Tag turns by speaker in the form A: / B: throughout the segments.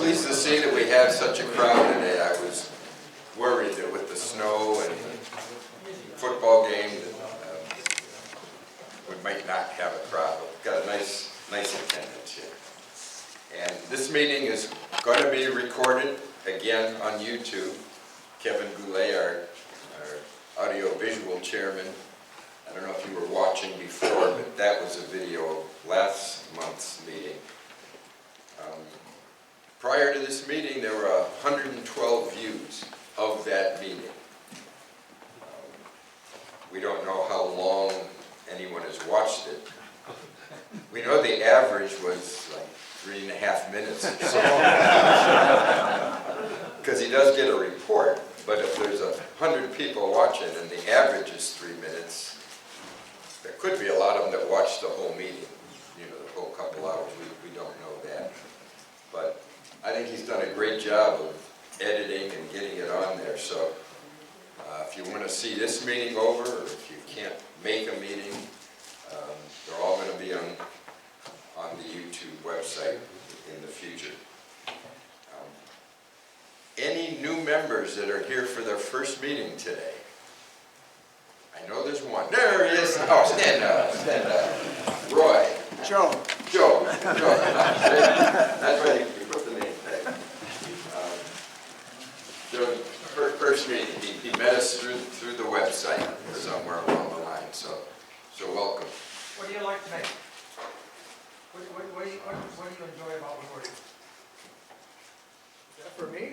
A: pleased to see that we have such a crowd today. I was worried that with the snow and the football game that we might not have a crowd. We've got a nice attendance here. And this meeting is going to be recorded again on YouTube. Kevin Goulet, our audio-visual chairman, I don't know if you were watching before, but that was a video of last month's meeting. Prior to this meeting, there were 112 views of that meeting. We don't know how long anyone has watched it. We know the average was like 3.5 minutes or so. Because he does get a report, but if there's 100 people watching and the average is 3 minutes, there could be a lot of them that watch the whole meeting, you know, the whole couple hours. We don't know that. But I think he's done a great job of editing and getting it on there. So if you want to see this meeting over, or if you can't make a meeting, they're all going to be on the YouTube website in the future. Any new members that are here for their first meeting today? I know there's one. There he is. Oh, stand up. Roy. Joe. That's why you put the name tag. Joe, first meeting, he met us through the website somewhere along the line. So welcome.
B: What do you like to make? What do you enjoy about woodworking? For me?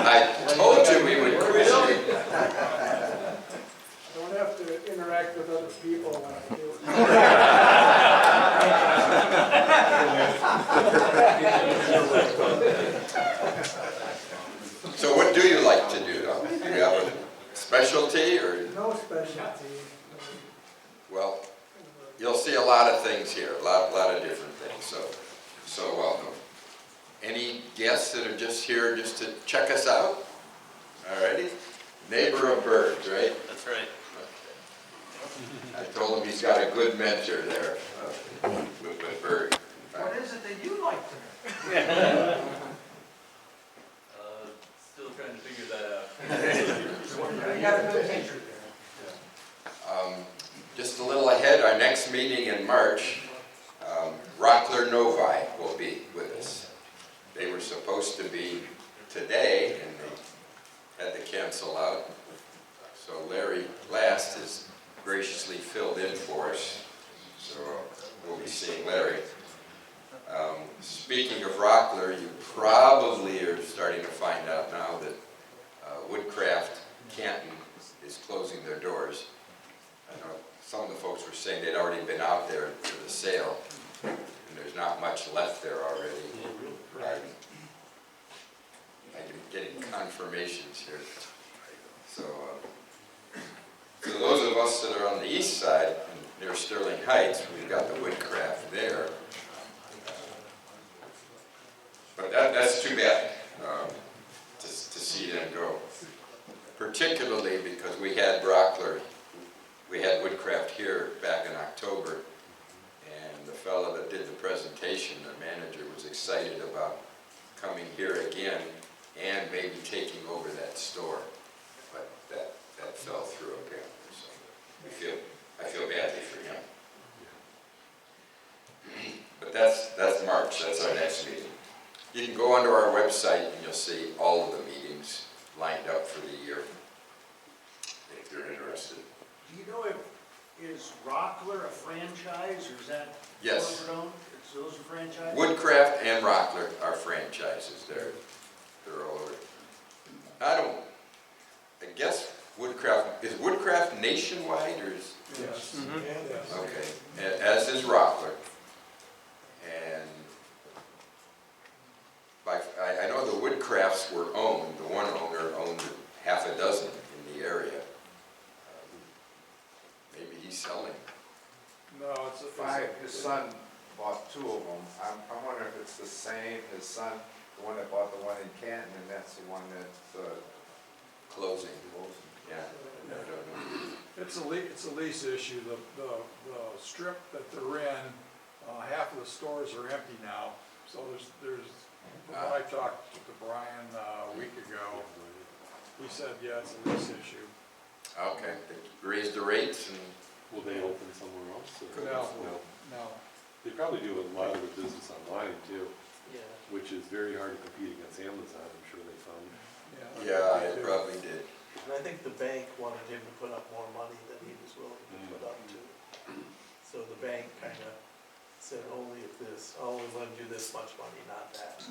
A: I told you we would quiz you.
C: Don't have to interact with other people when I do
A: it. So what do you like to do? Do you have a specialty or?
C: No specialty.
A: Well, you'll see a lot of things here, a lot of different things. So welcome. Any guests that are just here just to check us out? Alrighty. Neighbor of Birds, right?
D: That's right.
A: Okay. I told him he's got a good mentor there with Bird.
B: What is it that you like to make?
D: Still trying to figure that out.
B: You got a good teacher there.
A: Just a little ahead, our next meeting in March, Rockler Novi will be with us. They were supposed to be today, and they had to cancel out. So Larry Last has graciously filled in for us. So we'll be seeing Larry. Speaking of Rockler, you probably are starting to find out now that Woodcraft Canton is closing their doors. I know some of the folks were saying they'd already been out there for the sale, and there's not much left there already. I'm getting confirmations here. So those of us that are on the east side, near Sterling Heights, we've got the Woodcraft there. But that's too bad to see them go. Particularly because we had Woodcraft here back in October, and the fellow that did the presentation, the manager, was excited about coming here again and maybe taking over that store, but that fell through again. So I feel badly for him. But that's March. That's our next meeting. You can go onto our website and you'll see all of the meetings lined up for the year, if you're interested.
E: Do you know is Rockler a franchise, or is that
A: Yes.
E: corporate owned? Those are franchises?
A: Woodcraft and Rockler are franchises. They're all over. I guess is Woodcraft nationwide, or is?
C: Yes.
D: Mm-hmm.
C: Yes.
A: Okay, as is Rockler. And I know the Woodcrafts were owned, the one owner owned half a dozen in the area. Maybe he's selling.
C: No, it's
F: His son bought 2 of them. I'm wondering if it's the same, his son, the one that bought the one in Canton, and that's the one that's
A: Closing. Yeah. I don't know.
C: It's a lease issue. The strip that they're in, half of the stores are empty now. So there's, when I talked to Brian a week ago, he said, yeah, it's a lease issue.
A: Okay, they raised the rates and,
G: Will they open somewhere else? or-
C: No.
G: They probably do a lot of the business online too,
D: Yeah.
G: which is very hard to compete against Amazon, I'm sure they found.
A: yeah, it probably did.
H: And I think the bank wanted him to put up more money than he was willing to put up to. So the bank kind of said, only if this, I'll only lend you this much money, not that.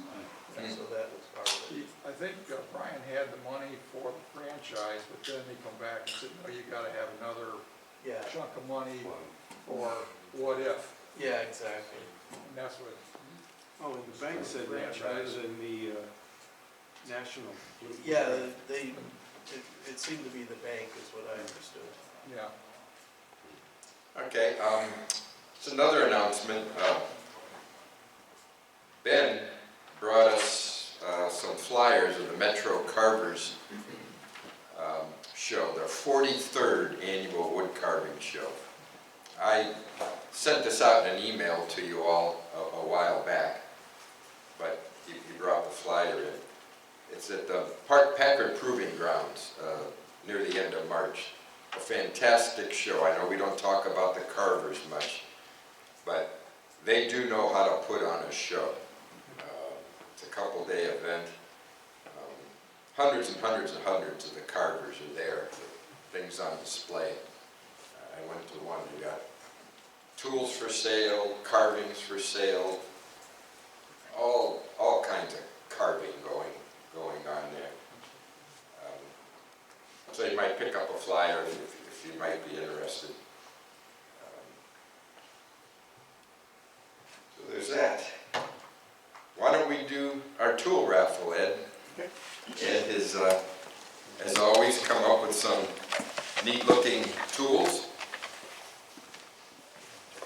H: And so that was part of it.
C: I think Brian had the money for the franchise, but then they come back and said, no, you gotta have another
H: Yeah,
C: chunk of money for what if,
H: yeah, exactly.
C: and that's what,
I: Oh, and the bank said that rather than the national.
H: Yeah, it seemed to be the bank is what I understood.
C: yeah.
A: Okay, it's another announcement. Ben brought us some flyers of the Metro Carvers show, their 43rd annual wood carving show. I sent this out in an email to you all a while back, but he brought the flyer in. It's at the Packard Proving Grounds near the end of March. A fantastic show. I know we don't talk about the carvers much, but they do know how to put on a show. It's a couple-day event. Hundreds and hundreds and hundreds of the carvers are there, the things on display. I went to one, you got tools for sale, carvings for sale, all kinds of carving going on there. So you might pick up a flyer if you might be interested. So there's that. Why don't we do our tool raffle, Ed? Ed has always come up with some neat-looking tools.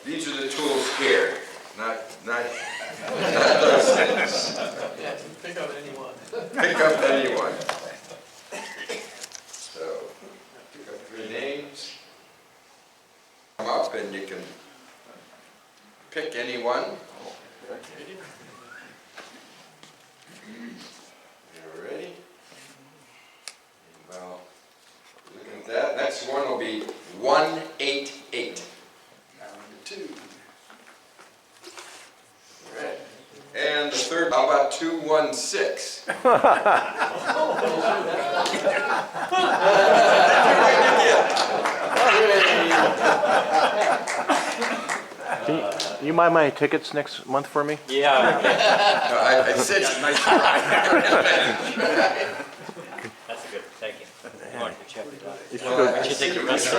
A: These are the tools here, not those things.
H: Yeah, pick up anyone.
A: Pick up anyone. So, pick up your names. Come up and you can pick anyone. You ready? Well, look at that. Next one will be 188. Number 2. All right. And the third, how about 216?
J: You mind my tickets next month for me?
D: Yeah.
A: No, I said nice try.
D: That's a good, thank you.
A: Well, I should take a rest.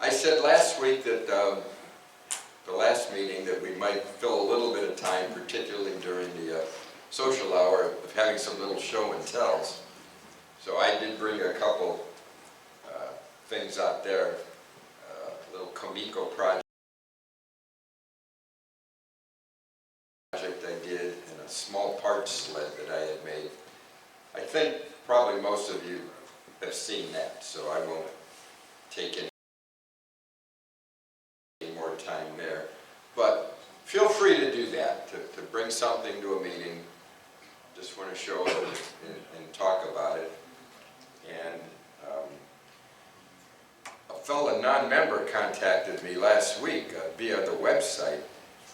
A: I said last week that the last meeting that we might fill a little bit of time, particularly during the social hour, of having some little show and tells. So I did bring a couple things out there, a little Comico project I did, and a small parts sled that I had made. I think probably most of you have seen that, so I won't take any more time there. But feel free to do that, to bring something to a meeting. Just want to show it and talk about it. And a fellow non-member contacted me last week via the website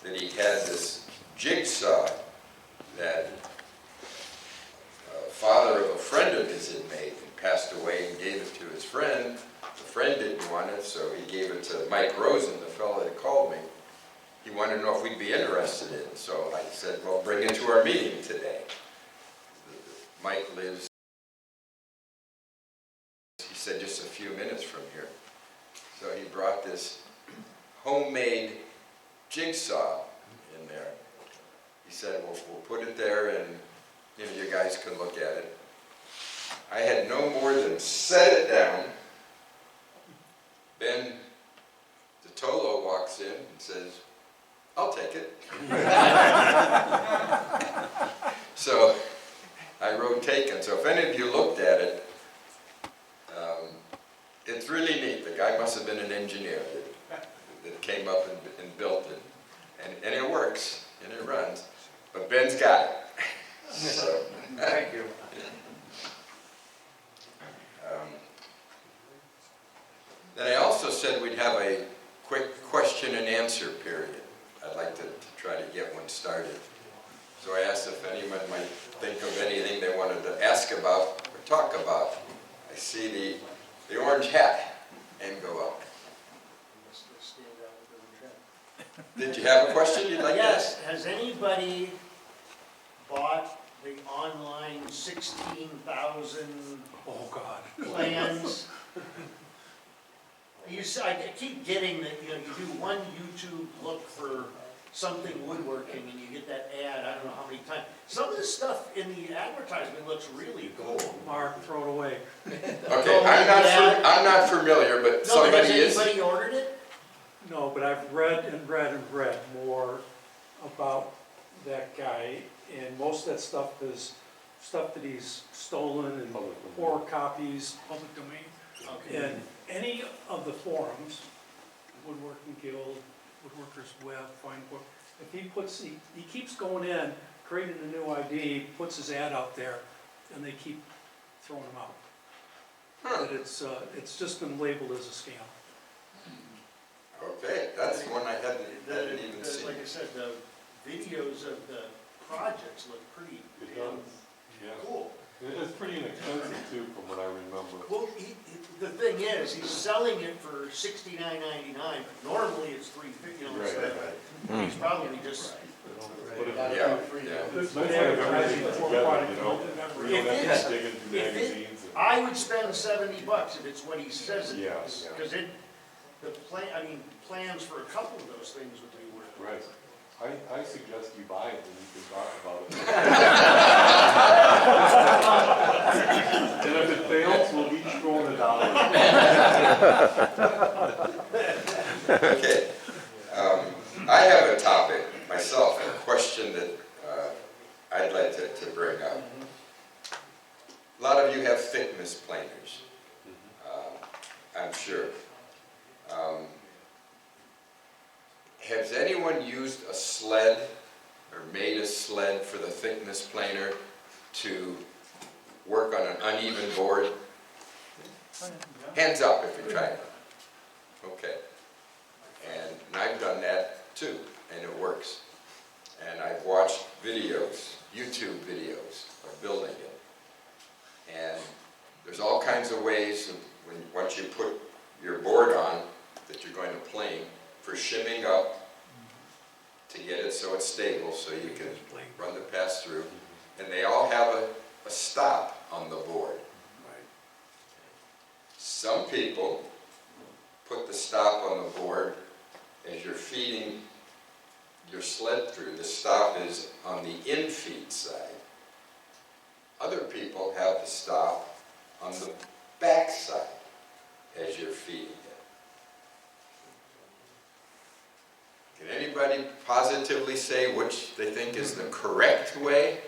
A: that he had this jigsaw that father of a friend of his had made and passed away and gave it to his friend. The friend didn't want it, so he gave it to Mike Rosen, the fellow that called me. He wanted to know if we'd be interested in it, so I said, well, bring it to our meeting today. Mike lives, he said, just a few minutes from here. So he brought this homemade jigsaw in there. He said, well, we'll put it there and you guys can look at it. I had no more than set it down. Ben DeTolo walks in and says, I'll take it. So I wrote taken. So if any of you looked at it, it's really neat. The guy must have been an engineer that came up and built it. And it works, and it runs. But Ben's got it. So,
F: Thank you.
A: Then I also said we'd have a quick question and answer period. I'd like to try to get one started. So I asked if anyone might think of anything they wanted to ask about or talk about. I see the orange hat and go up. Did you have a question you'd like to ask?
E: Yes, has anybody bought the online 16,000
C: Oh, God.
E: plans? I keep getting that, you know, you do one YouTube look for something woodworking and you get that ad, I don't know how many times. Some of the stuff in the advertisement looks really cool.
C: Mark, throw it away.
A: Okay, I'm not familiar, but
E: No, but
A: somebody
E: has
A: is.
E: anybody ordered it?
C: No, but I've read and read and read more about that guy, and most of that stuff is stuff that he's stolen and poor copies, public domain.
E: Okay.
C: And any of the forums, Woodworking Guild, Woodworkers Web, Fine Book, if he keeps going in, creating a new ID, puts his ad out there, and they keep throwing them out. But it's just been labeled as a scam.
A: Okay, that's one I hadn't even seen.
E: Like I said, the videos of the projects look pretty
G: It does, yeah.
E: cool.
G: It's pretty inexpensive too, from what I remember.
E: Well, the thing is, he's selling it for $69.99. Normally it's $350. You know,
G: Right,
E: so he's probably just.
G: But
A: Yeah, yeah.
G: it's nice to have everything together, you know? We don't
E: If
G: have to dig
E: it's-
G: into
E: if it-
G: magazines.
E: I would spend $70 if it's what he says it
G: Yeah,
E: is.
G: yeah.
E: Because plans for a couple of those things would be worth it.
G: Right. I suggest you buy it and you can talk about it. And if it fails, we'll each throw in $1.
A: Okay. I have a topic myself, a question that I'd like to bring up. A lot of you have thickness planers, I'm sure. Has anyone used a sled or made a sled for the thickness planer to work on an uneven board? Hands up if you tried it. Okay. And I've done that too, and it works. And I've watched videos, YouTube videos of building it. And there's all kinds of ways, once you put your board on that you're going to plane, for shimming up to get it so it's stable, so you can run the pass through. And they all have a stop on the board. Some people put the stop on the board as you're feeding your sled through. The stop is on the in-feed side. Other people have the stop on the back side as you're feeding it. Can anybody positively say which they think is the correct way?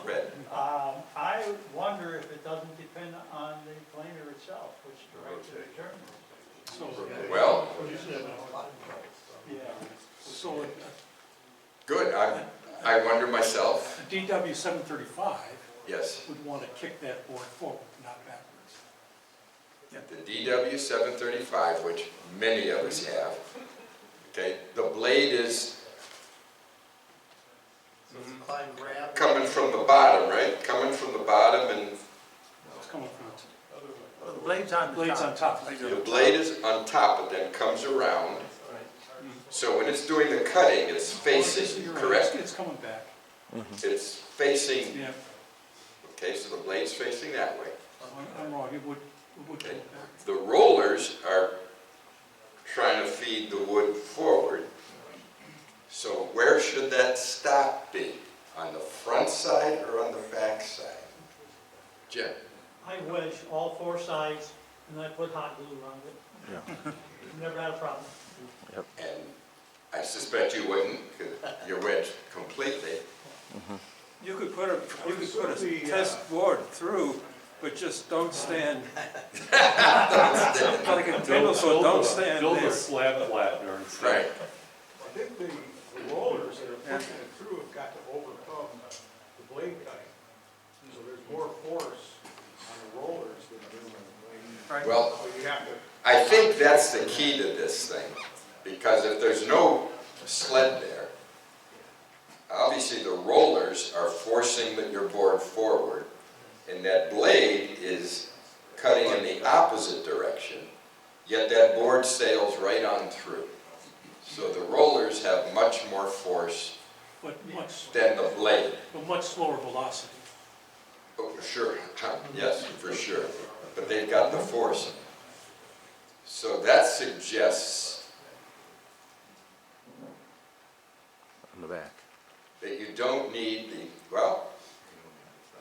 A: Fred?
B: I wonder if it doesn't depend on the planer itself, which direction it turns.
A: Well,
B: Yeah.
C: So
A: good. I wonder myself.
C: a DW 735
A: Yes.
C: would want to kick that board forward, not backwards.
A: The DW 735, which many of us have. Okay, the blade is
E: Grab.
A: coming from the bottom, right? Coming from the bottom, and
C: It's coming from
B: The blade's on
C: the blades on top.
A: the blade is on top, but then comes around. So when it's doing the cutting, it's facing,
C: You're right.
A: correct?
C: It's coming back.
A: It's facing,
C: Yeah,
A: okay, so the blade's facing that way.
C: I'm wrong, it would come
A: Okay.
C: back.
A: The rollers are trying to feed the wood forward. So where should that stop be? On the front side or on the back side? Jim?
B: I wedge all four sides and I put hot glue around it. Never had a problem.
A: And I suspect you wouldn't, because you're wedged completely.
I: You could put a test board through, but just don't stand, like a table, so don't stand
G: Build
I: there.
G: a slab flattener instead.
A: Right.
C: I think the rollers that are pushing it through have got to overcome
H: blade cutting. So there's more force on the rollers than there is on the blade.
A: Well,
H: So you have to,
A: I think that's the key to this thing, because if there's no sled there, obviously the rollers are forcing your board forward, and that blade is cutting in the opposite direction, yet that board sails right on through. So the rollers have much more force
C: But much,
A: than the blade.
C: but much slower velocity.
A: Oh, for sure, yes, for sure, but they've got the force. So that suggests
J: On the back.
A: that you don't need the, well,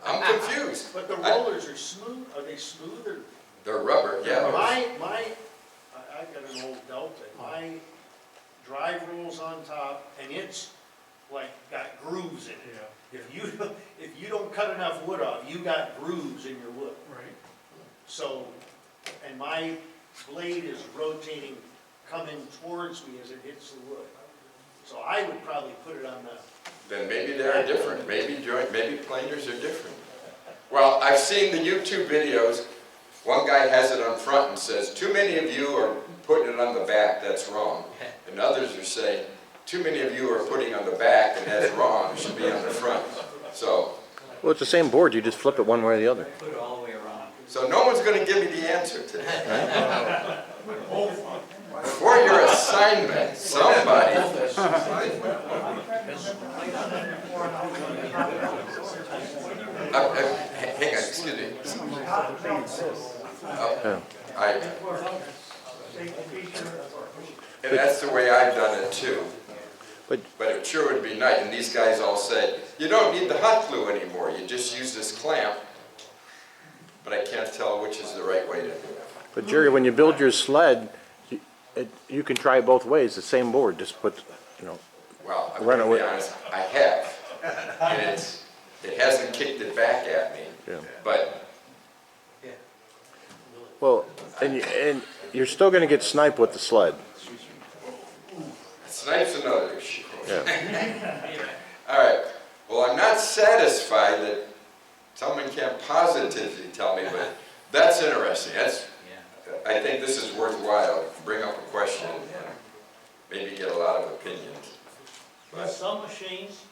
A: I'm confused.
E: But the rollers are smooth, are they smooth or?
A: They're rubber, yeah.
E: I've got an old Delta, my drive rolls on top, and it's like got grooves in it. If you don't cut enough wood off, you got grooves in your wood.
C: Right.
E: So, and my blade is rotating, coming towards me as it hits the wood. So I would probably put it on the,
A: Then maybe they're different, maybe planers are different. Well, I've seen the YouTube videos, one guy has it on front and says, too many of you are putting it on the back, that's wrong. And others are saying, too many of you are putting on the back and that's wrong, it should be on the front. So,
J: Well, it's the same board, you just flip it one way or the other.
D: Put it all the way around.
A: so no one's gonna give me the answer today. For your assignment, somebody. Hang on, excuse me. And that's the way I've done it too.
J: But-
A: But it sure would be nice, and these guys all said, you don't need the hot glue anymore, you just use this clamp. But I can't tell which is the right way to do it.
J: But Jerry, when you build your sled, you can try it both ways, the same board, just put, you know,
A: Well, I'm
J: Run
A: gonna be
J: away.
A: honest, I have. And it hasn't kicked it back at me,
J: yeah.
A: but
J: Well, and you're still gonna get sniped with the sled.
A: snipe's another issue.
J: Yeah.
A: All right, well, I'm not satisfied that someone can't positively tell me, but that's interesting. I think this is worthwhile, bring up a question and maybe get a lot of opinions.
B: But some machines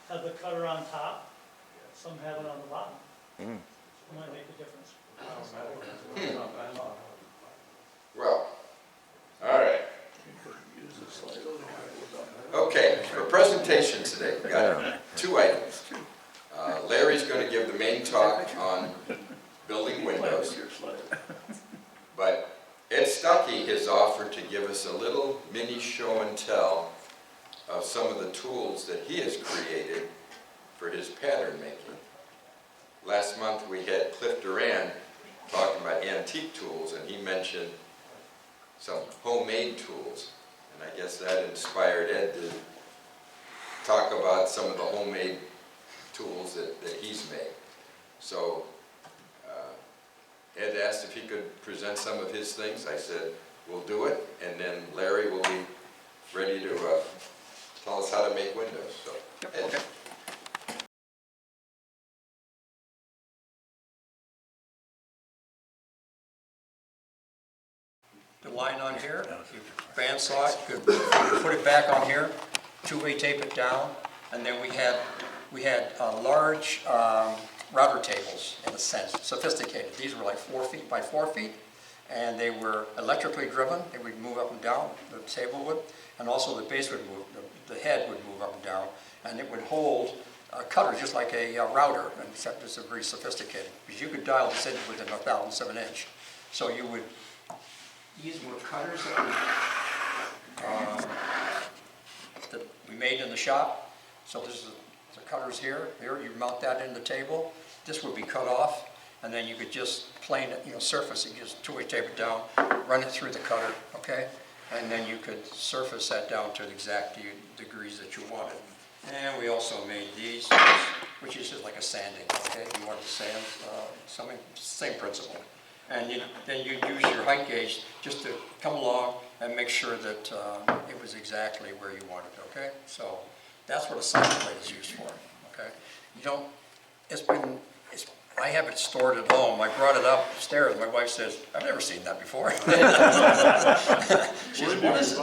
B: have the cutter on top, some have it on the bottom. It might make a difference.
A: Well, all right. Okay, for presentation today, we got 2 items. Larry's going to give the main talk on building windows. But Ed Stuckey has offered to give us a little mini show and tell of some of the tools that he has created for his pattern making. Last month we had Cliff Duran talking about antique tools, and he mentioned some homemade tools. And I guess that inspired Ed to talk about some of the homemade tools that he's made. So Ed asked if he could present some of his things. I said, we'll do it, and then Larry will be ready to tell us how to make windows. So, Ed.
K: The line on here, you bandsaw it, you could put it back on here, two-way tape it down, and then we had large router tables, in a sense, sophisticated. These were like 4 feet by 4 feet, and they were electrically driven. They would move up and down, the table would, and also the base would move, the head would move up and down, and it would hold a cutter just like a router, except it's very sophisticated, because you could dial this in within 1/1000 of an inch. So you would, these were cutters that we made in the shop. So this is the cutters here. Here you mount that in the table. This would be cut off, and then you could just plane it, surface it, just two-way tape it down, run it through the cutter, okay? And then you could surface that down to the exact degrees that you wanted. And we also made these, which is just like a sanding, okay? You want to sand something, same principle. And then you use your height gauge just to come along and make sure that it was exactly where you wanted, okay? So that's what a side plate is used for, okay? You don't I have it stored at home. I brought it upstairs. My wife says, I've never seen that before. She said, what is it?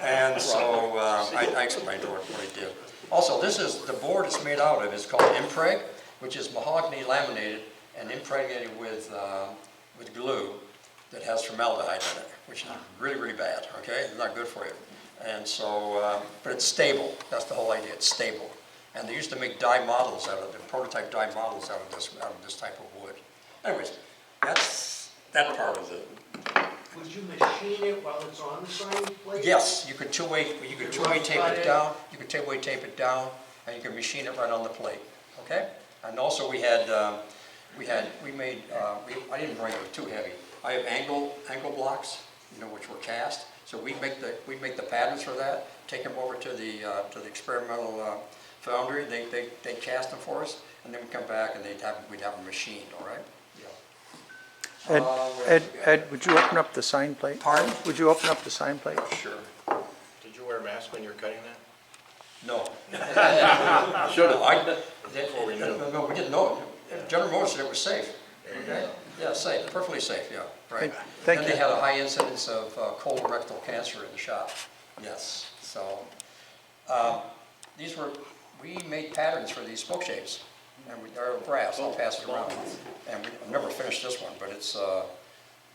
K: And so I explained to her what I did. Also, the board it's made out of is called Impreg, which is mahogany laminated and impregnated with glue that has formaldehyde in it, which is really, really bad, okay? It's not good for you. And so, but it's stable. That's the whole idea. It's stable. And they used to make die models out of it, prototype die models out of this type of wood. Anyways, that's that part of it.
E: Would you machine it while it's on the sign plate?
K: Yes, you could two-way tape it down. You could two-way tape it down, and you can machine it right on the plate. Okay. And also we made. I didn't bring it too heavy. I have angle blocks, which were cast. So we make the patterns for that. Take them over to the experimental foundry. They cast them for us, and then we come back and we'd have them machined. All right.
J: Ed, would you open up the sign plate?
K: Pardon?
J: Would you open up the sign plate?
K: Sure.
L: Did you wear a mask when you were cutting that?
K: No. Should have. No, we didn't know. General Motors said it was safe. Okay? Yeah, safe, perfectly safe, yeah, right.
J: Thank
K: And
J: you.
K: they had a high incidence of colorectal cancer in the shop. Yes, so we made patterns for these spoke shapes, and they're brass. I'll pass it around. And I've never finished this one, but it's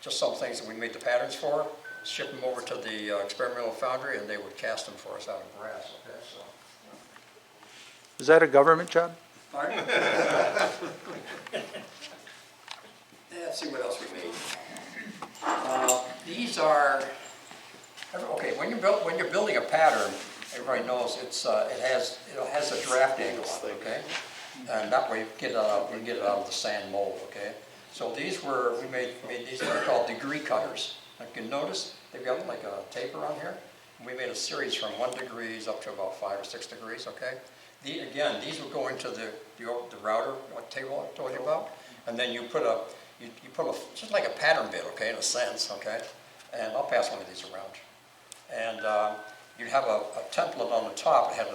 K: just some things that we made the patterns for. Ship them over to the experimental foundry, and they would cast them for us out of brass. Okay, so.
J: Is that a government job?
K: Pardon? Let's see what else we made. These are okay. When you're building a pattern, everybody knows it has a draft angle on it, okay, and that way you can get it out of the sand mold, okay. So we made these. They're called degree cutters. Like you can notice they've got like a taper on here. We made a series from 1 degree up to about 5 or 6 degrees, okay. These will go into the router, what table I told you about, and then you put just like a pattern bit, okay, in a sense, okay, and I'll pass one of these around. And you'd have a template on the top that had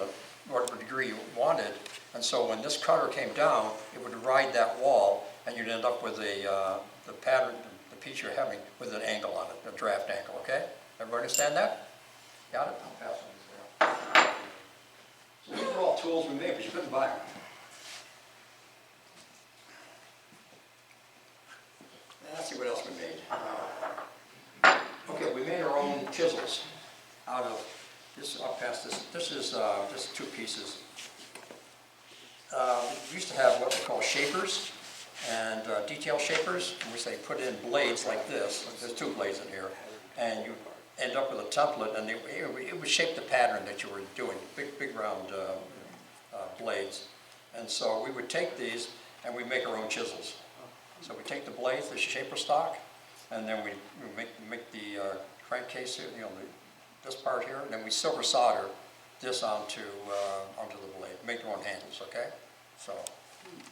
K: whatever degree you wanted, and so when this cutter came down, it would ride that wall, and you'd end up with the pattern, the piece you're having, with an angle on it, a draft angle, okay? Everybody understand that? Got it? I'll pass one of these around. So these are all tools we made, but you couldn't buy them. Let's see what else we made. Okay, we made our own chisels out of this. I'll pass this. This is just 2 pieces. We used to have what we call shapers and detail shapers, in which they put in blades like this. There's 2 blades in here, and you end up with a template, and it would shape the pattern that you were doing. Big round blades, and so we would take these and we make our own chisels. So we take the blades, the shaper stock, and then we make the crankcase, this part here, and then we silver solder this onto the blade. Make your own handles, okay? So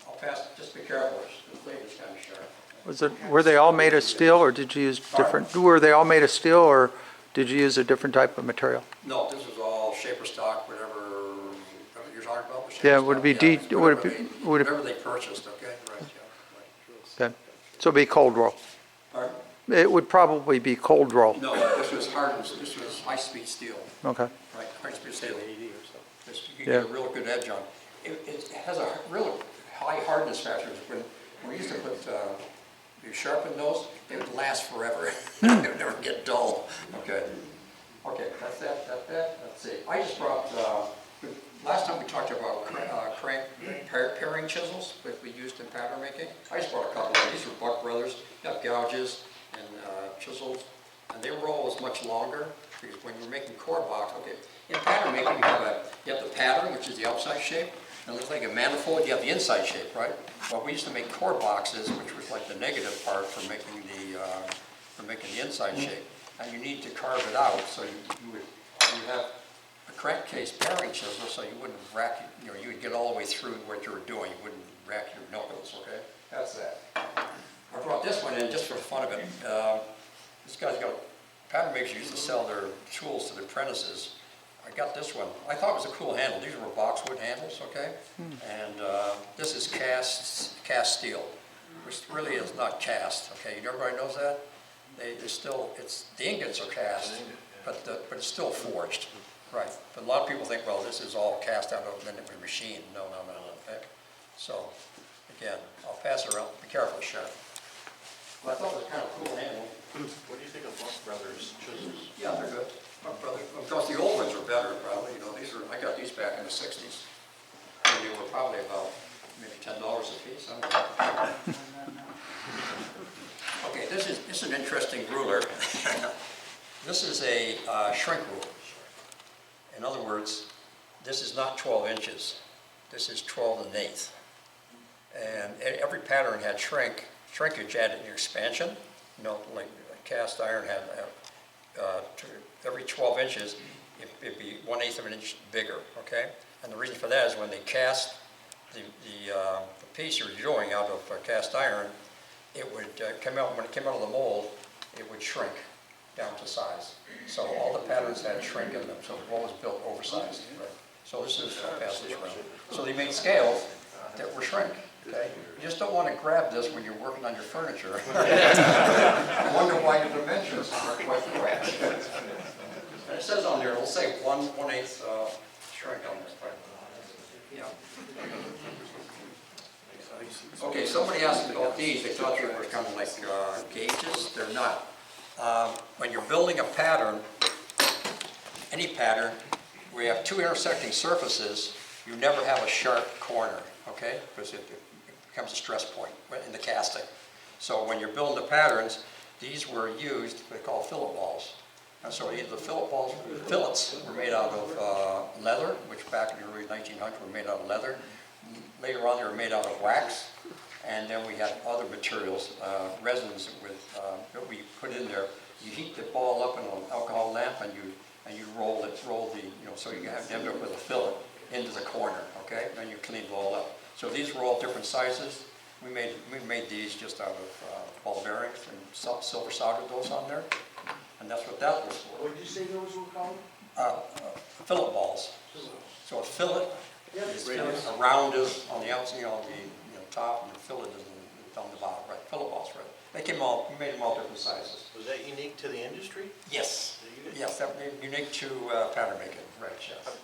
K: I'll pass. Just be careful. The blade is kind of sharp.
J: Were they all made of steel, or did you use different? Were they all made of steel, or did you use a different type of material?
K: No, this was all shaper stock, whatever you're talking about.
J: Yeah, would it be
K: whatever they purchased, okay? Right. Yeah.
J: Okay. So it'd be cold roll.
K: Pardon?
J: It would probably be cold roll.
K: No, this was hardened. This was high-speed steel.
J: Okay.
K: Right, high-speed steel. You
J: Yeah.
K: get a real good edge on it. It has a real high hardness factor. When we used to you sharpen those, they would last forever. They would never get dull. Okay. Okay, that's that. Let's see. I just brought. Last time we talked about paring chisels that we used in pattern making. I just brought a couple of these. Were Buck Brothers. You have gouges and chisels, and they were always much longer because when you're making core box, okay, in pattern making you have the pattern, which is the outside shape, and it looks like a manifold. You have the inside shape, right? Well, we used to make core boxes, which was like the negative part for making the inside shape, and you need to carve it out. So you have a crankcase paring chisel, so you wouldn't rack, you would get all the way through what you were doing. You wouldn't rack your knuckles, okay? That's that. I brought this one in just for the fun of it. This guy's got, pattern makers used to sell their tools to their apprentices. I got this one. I thought it was a cool handle. These were boxwood handles, okay? And this is cast steel, which really is not cast, okay? Everybody knows that? They're still, the ingots are cast, but it's still forged. Right, but a lot of people think, well, this is all cast out of a machine. No, okay? So, again, I'll pass it around. Be careful, Sharon. Well, I thought it was kind of a cool handle.
L: What do you think of Buck Brothers chisels?
K: Yeah, they're good. Of course, the old ones are better, probably. You know, I got these back in the '60s. And they were probably about maybe $10 a piece. I don't know. Okay, this is an interesting ruler. This is a shrink ruler. In other words, this is not 12 inches. This is 12 1/8. And every pattern had shrinkage added to expansion. You know, like cast iron had every 12 inches, it'd be 1/8 of an inch bigger, okay? And the reason for that is when they cast the piece you're doing out of cast iron, it would come out, when it came out of the mold, it would shrink down to size. So all the patterns had shrink in them, so what was built oversized. Right? So this is, I'll pass this around. So they made scales that were shrink. Okay? You just don't want to grab this when you're working on your furniture. I wonder why your dimensions aren't quite correct. And it says on there, it'll say 1/8 shrink on this. Right? Yeah. Okay, somebody asked about these. They thought they were kind of like gauges. They're not. When you're building a pattern, any pattern, where you have two intersecting surfaces, you never have a sharp corner, okay? Because it becomes a stress point in the casting. So when you're building the patterns, these were used, they call fillet balls. And so either the fillets were made out of leather, which back in the early 1900s were made out of leather. Later on, they were made out of wax. And then we had other materials, resins that we put in there. You heat the ball up in an alcohol lamp, and you roll the, so you end up with a fillet into the corner, okay? Then you clean it all up. So these were all different sizes. We made these just out of ball bearings and silver soldered those on there, and that's what that was for.
E: What did you say those were called?
K: Fillet balls. So a fillet is around us on the outside, on the top, and the fillet is on the bottom, right? Fillet balls, right? We made them all different sizes.
L: Was that unique to the industry?
K: Yes. Yes, that unique to pattern making, right? Yes.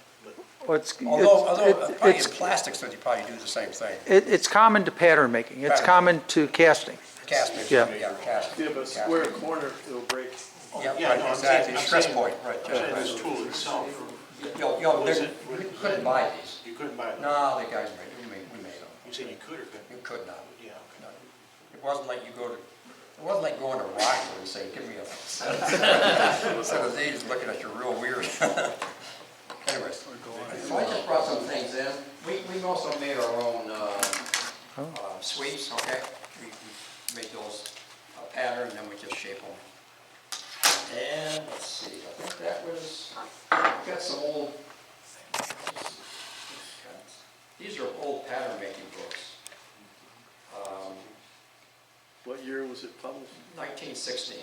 M: Well,
K: Although probably in plastics, so you probably do the same thing.
M: it's common to pattern making. It's common to casting.
K: Casting,
M: Yeah.
K: casting.
H: If you have a square corner, it'll break.
K: Yeah,
L: Yeah,
K: right,
L: no, I'm
K: exactly,
L: saying-
K: stress
L: I'm saying-
K: point, right.
L: I'm saying this tool itself.
K: You couldn't buy these.
L: You couldn't buy them?
K: No, the guys we made them.
L: You said you could or couldn't?
K: You could not.
L: Yeah, okay.
K: No. It wasn't like going to Rockford and saying, give me a set of these, looking at you real weird. Anyways, so I just brought some things in. We also made our own sweeps, okay? We made those pattern, and then we just shape them. And let's see, I think that was, we got some old, these are old pattern making books.
H: What year was it published?
K: 1916.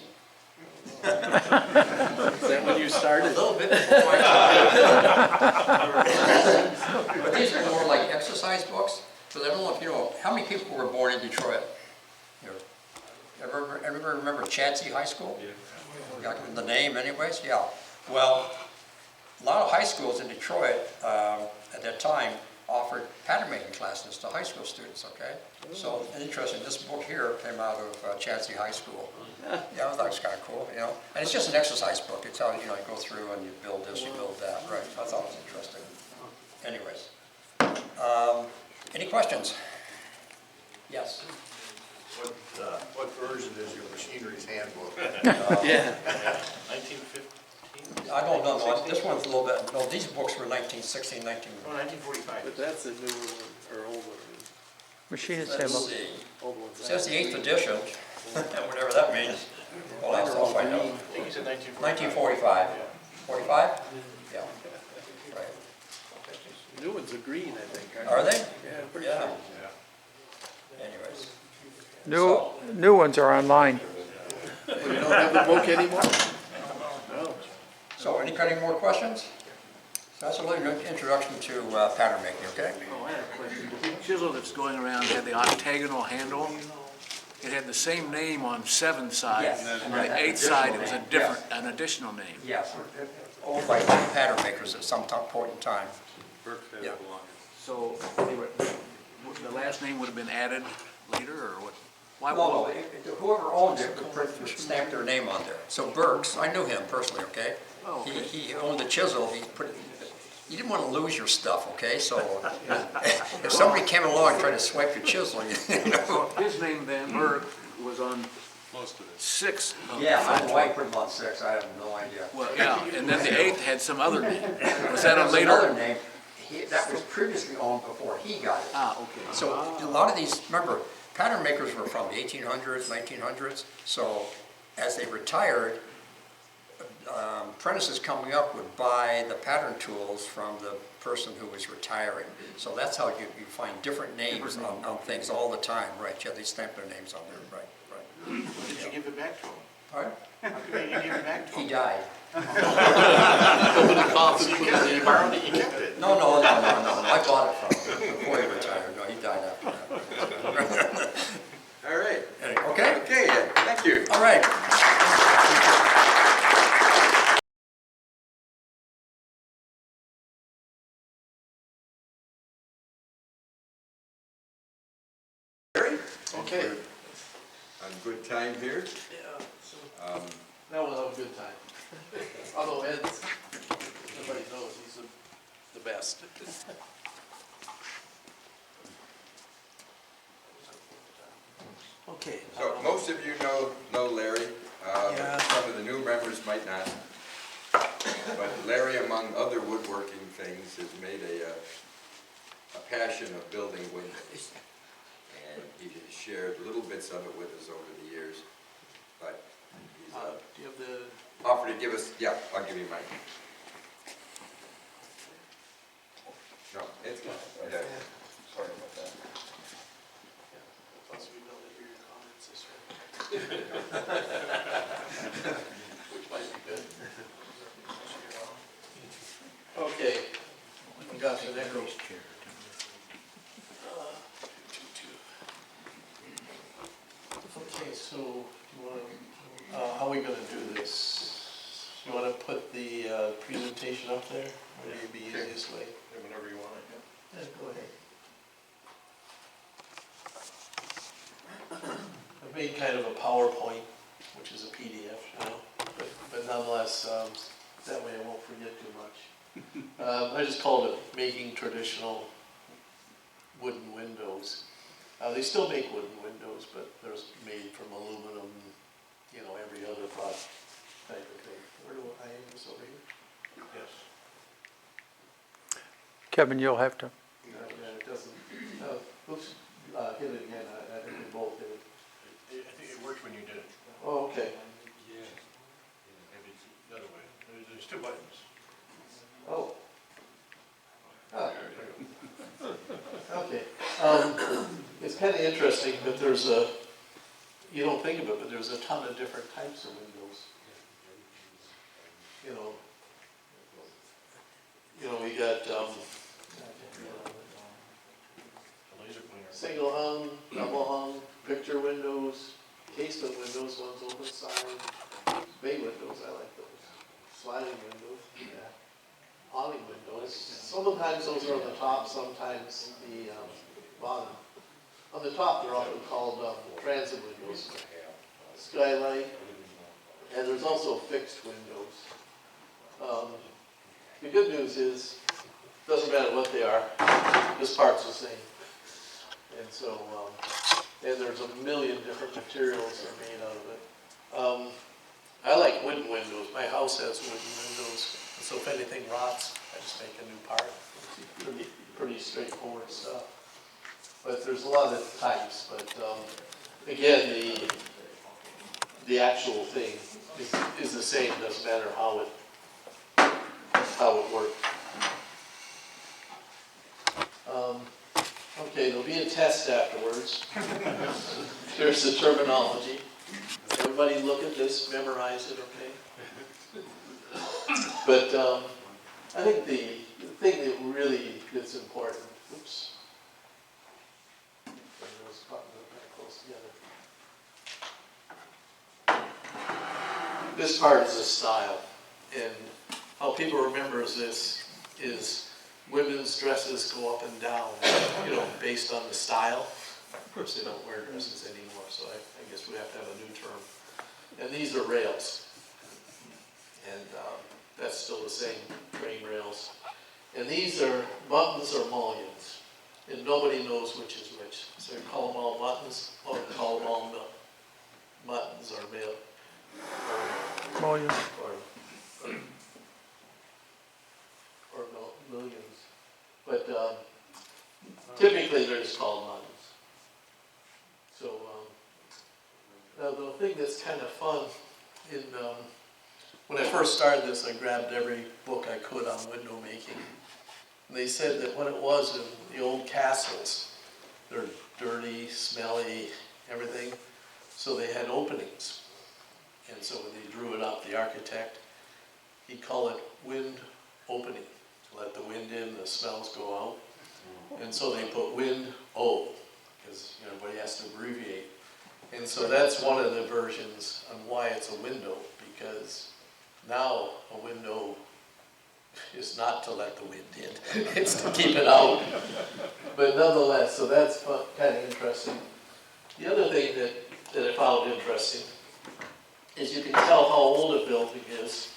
H: Is that when you
K: A
H: started?
K: little bit before my time. But these are more like exercise books. So I don't know if you know, how many people were born in Detroit? Everybody remember Chadsey High School? Yeah. The name anyways? Yeah. Well, a lot of high schools in Detroit at that time offered pattern making classes to high school students, okay? So interesting, this book here came out of Chadsey High School. Yeah, I thought it was kind of cool, you know? And it's just an exercise book. It's how, you go through and you build this, you build that, right? I thought it was interesting. Anyways. Any questions? Yes?
L: What version is your machinery's handbook?
H: Yeah.
L: 1915?
K: I don't know, no, this one's a little bit, no, these books were 1916,
L: 1945.
H: But that's a newer one, or old one.
M: Machinist
K: Let's
M: handbook.
K: see.
H: Old one's
K: It says the 8th edition, whatever that means. Well, I'll find out.
L: I think you said 1945.
K: 1945. 45? Yeah. Right.
H: New ones are green, I think. aren't
K: Are they?
H: Yeah, pretty
K: Yeah.
H: sure.
K: Anyways.
M: New ones are online.
H: Well, you don't have the book anymore? No.
K: So any more questions? That's a little introduction to pattern making, okay?
N: Oh, I had a question. The chisel that's going around had the octagonal handle. It had the same name on 7 sides.
K: Yes.
N: On the 8th side, it was a different, an additional name.
K: Yes, owned by pattern makers at some point in time.
G: Burke had
K: Yeah.
G: it belonging.
N: So the last name would have been added later, or what? Why?
K: No, whoever owned it would stamp their name on there. So Burke's, I knew him personally, okay?
N: Oh, okay.
K: He owned the chisel, he put it, you didn't want to lose your stuff, okay? So if somebody came along and tried to swipe your chisel, you know.
N: His name then, Burke, was on
G: Most of it.
N: 6.
K: Yeah, I don't know why he put him on 6, I have no idea.
N: Well, yeah, and then the 8th had some other name. Was that a
K: There's
N: later?
K: another name, that was previously owned before he got it.
N: Ah, okay.
K: So a lot of these, remember, pattern makers were from the 1800s, 1900s, so as they retired, apprentices coming up would buy the pattern tools from the person who was retiring. So that's how you find different names on things all the time, right? Yeah, they stamp their names on there, right, right.
L: Did you give it back to him?
K: Pardon?
L: How come you didn't give it back to him?
K: He died.
L: You borrowed it, you kept it.
K: No, I bought it from him before he retired. No, he died after that.
A: All right.
K: Okay?
A: Okay, Ed, thank you.
K: All right.
H: Okay.
A: On good time here.
H: Yeah, so now we'll have a good time. Although Ed's, everybody knows he's the best. Okay.
A: So most of you know Larry.
H: Yeah.
A: Some of the new members might not. But Larry, among other woodworking things, has made a passion of building windows. And he has shared little bits of it with us over the years. But he's
H: Do you have the,
A: offered to give us, yeah, I'll give you mine. No, it's good. Okay.
H: sorry about that. Plus we know that hear your comments this way. Which might be good. Okay, we got the next. Okay, so you want to, how are we going to do this? You want to put the presentation up there? Or would be easiest way?
L: Whenever you want it.
H: Yeah, go ahead. I've made kind of a PowerPoint, which is a PDF, you know, but nonetheless, that way I won't forget too much. I just called it Making Traditional Wooden Windows. They still make wooden windows, but they're made from aluminum, you know, every other product type of thing. Where do I aim this over here? Yes.
M: Kevin, you'll have to.
H: No, it doesn't, oops, hit it again, I think we both hit it.
L: I think it worked when you did it.
H: Oh, okay.
L: Yeah. Maybe it's the other way. There's 2 buttons.
H: Oh. Ah, okay. It's kind of interesting that there's you don't think of it, but there's a ton of different types of windows. You know, we got, single hung, double hung, picture windows, casement windows, ones open side, bay windows, I like those. Sliding windows, yeah. Awning windows. Sometimes those are on the top, sometimes the bottom. On the top, they're often called transit windows. Skylight, and there's also fixed windows. The good news is, doesn't matter what they are, this part's the same. And so, and there's a million different materials that are made out of it. I like wooden windows. My house has wooden windows. So if anything rots, I just make a new part. It's pretty straightforward stuff. But there's a lot of types. But again, the actual thing is the same. Doesn't matter how it works. Okay, there'll be a test afterwards. Here's the terminology. Everybody look at this, memorize it, okay? But I think thing that really is important, oops. And those buttons are kind of close together. This part is the style, and how people remember this is women's dresses go up and down, you know, based on the style. Of course, they don't wear dresses anymore, so I guess we have to have a new term. And these are rails. And that's still the same, train rails. And these are buttons or mullions. And nobody knows which is which. So you call them all buttons, or you call them all buttons or mill.
M: Mullion.
H: Or millions. But typically they're just called buttons. So now the thing that's kind of fun in when I first started this, I grabbed every book I could on window making. And they said that what it was in the old castles, they're dirty, smelly, everything, so they had openings. And so when they drew it up, the architect, he'd call it wind opening, to let the wind in, the smells go out. And so they put wind O, because everybody has to abbreviate. And so that's one of the versions on why it's a window, because now a window is not to let the wind in, it's to keep it out. But nonetheless, so that's kind of interesting. The other thing that I found interesting is you can tell how old a building is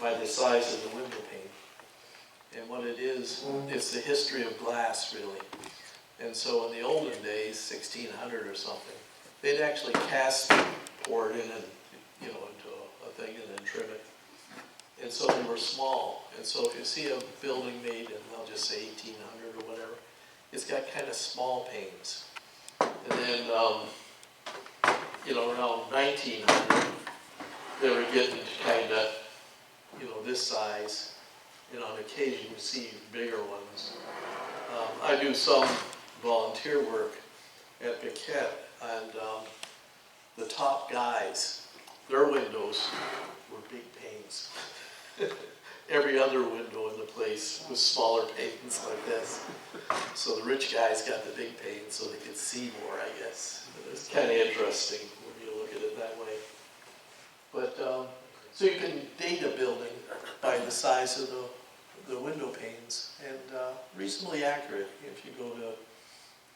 H: by the size of the window pane. And what it is, it's the history of glass, really. And so in the olden days, 1600 or something, they'd actually cast pour it in and, into a thing and then trim it. And so they were small. And so if you see a building made in, I'll just say 1800 or whatever, it's got kind of small panes. And then, around 1900, they were getting to kind of, this size. And on occasion, you see bigger ones. I do some volunteer work at Piquette, and the top guys, their windows were big panes. Every other window in the place was smaller panes like this. So the rich guys got the big panes so they could see more, I guess. It's kind of interesting when you look at it that way. But, so you can date a building by the size of the window panes, and reasonably accurate if you go to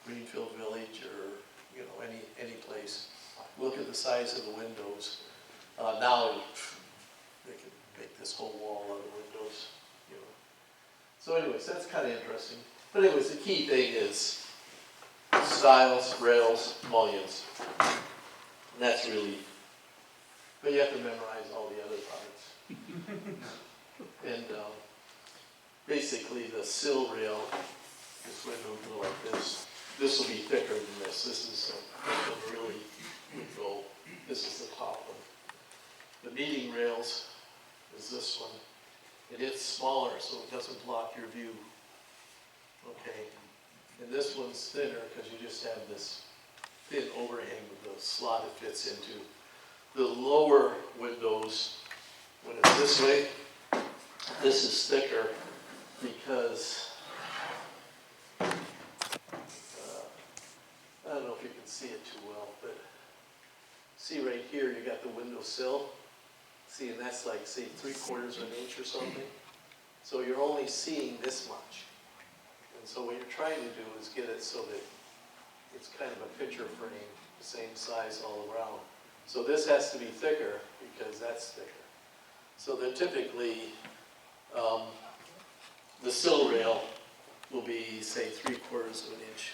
H: Greenfield Village or any place. Look at the size of the windows. Now they can make this whole wall out of windows. So anyways, that's kind of interesting. But anyways, the key thing is styles, rails, mullions. And that's really, but you have to memorize all the other parts. And basically the sill rail, this window will go like this. This will be thicker than this. This one really would go. This is the top one. The meeting rails is this one. And it's smaller, so it doesn't block your view. Okay. And this one's thinner because you just have this thin overhang with the slot it fits into. The lower windows, when it's this way, this is thicker because I don't know if you can see it too well, but see right here, you got the window sill. See, and that's like, say, 3/4 of an inch or something. So you're only seeing this much. And so what you're trying to do is get it so that it's kind of a picture frame, the same size all around. So this has to be thicker because that's thicker. So then typically, the sill rail will be, say, 3/4 of an inch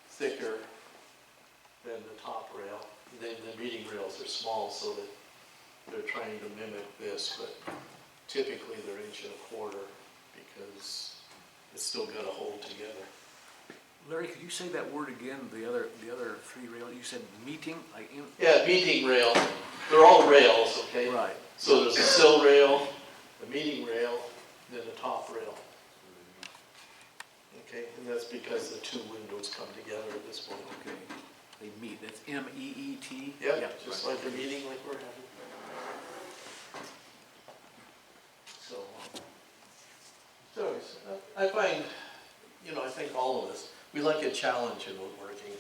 H: thicker than the top rail. And then the meeting rails are small, so that they're trying to mimic this, but typically they're 1.25 inches because it's still got to hold together.
N: Larry, could you say that word again, the other three rails? You said meeting?
H: Yeah, meeting rail. They're all rails, okay?
N: Right.
H: So there's a sill rail, the meeting rail, and then the top rail. Okay, and that's because the two windows come together at this point.
N: Okay. They meet. That's M-E-E-T?
H: Yeah, just like a meeting like we're having. So, I find, you know, I think all of us, we like a challenge in woodworking.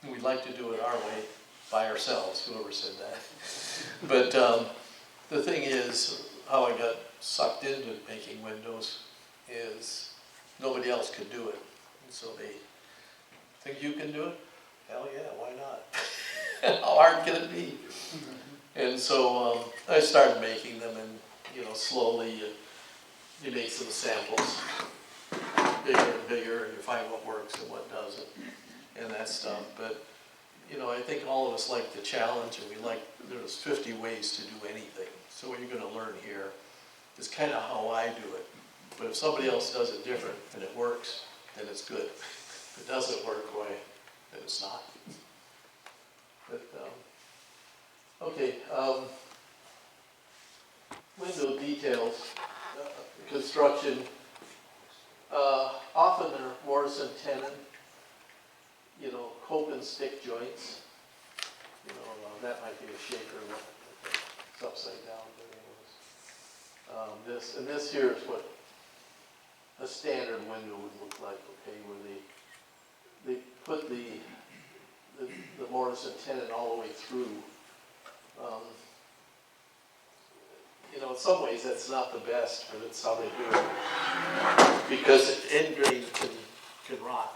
H: And we'd like to do it our way, by ourselves, whoever said that. But the thing is, how I got sucked into making windows is nobody else could do it. And so they think you can do it? Hell yeah, why not? How hard can it be? And so I started making them, and you know, slowly you make some samples, bigger and bigger, and you find what works and what doesn't, and that stuff. But you know, I think all of us like the challenge, and we like, there's 50 ways to do anything. So what you're going to learn here is kind of how I do it. But if somebody else does it different and it works, then it's good. If it doesn't work, why, then it's not. But, okay, window details, construction. Often they're Morrison tenon, you know, cope and stick joints. You know, that might be a shaker, it's upside down, but anyways. This here is what a standard window would look like, okay, where they put the Morrison tenon all the way through. You know, in some ways that's not the best, but it's how they do it. Because end grain can rot.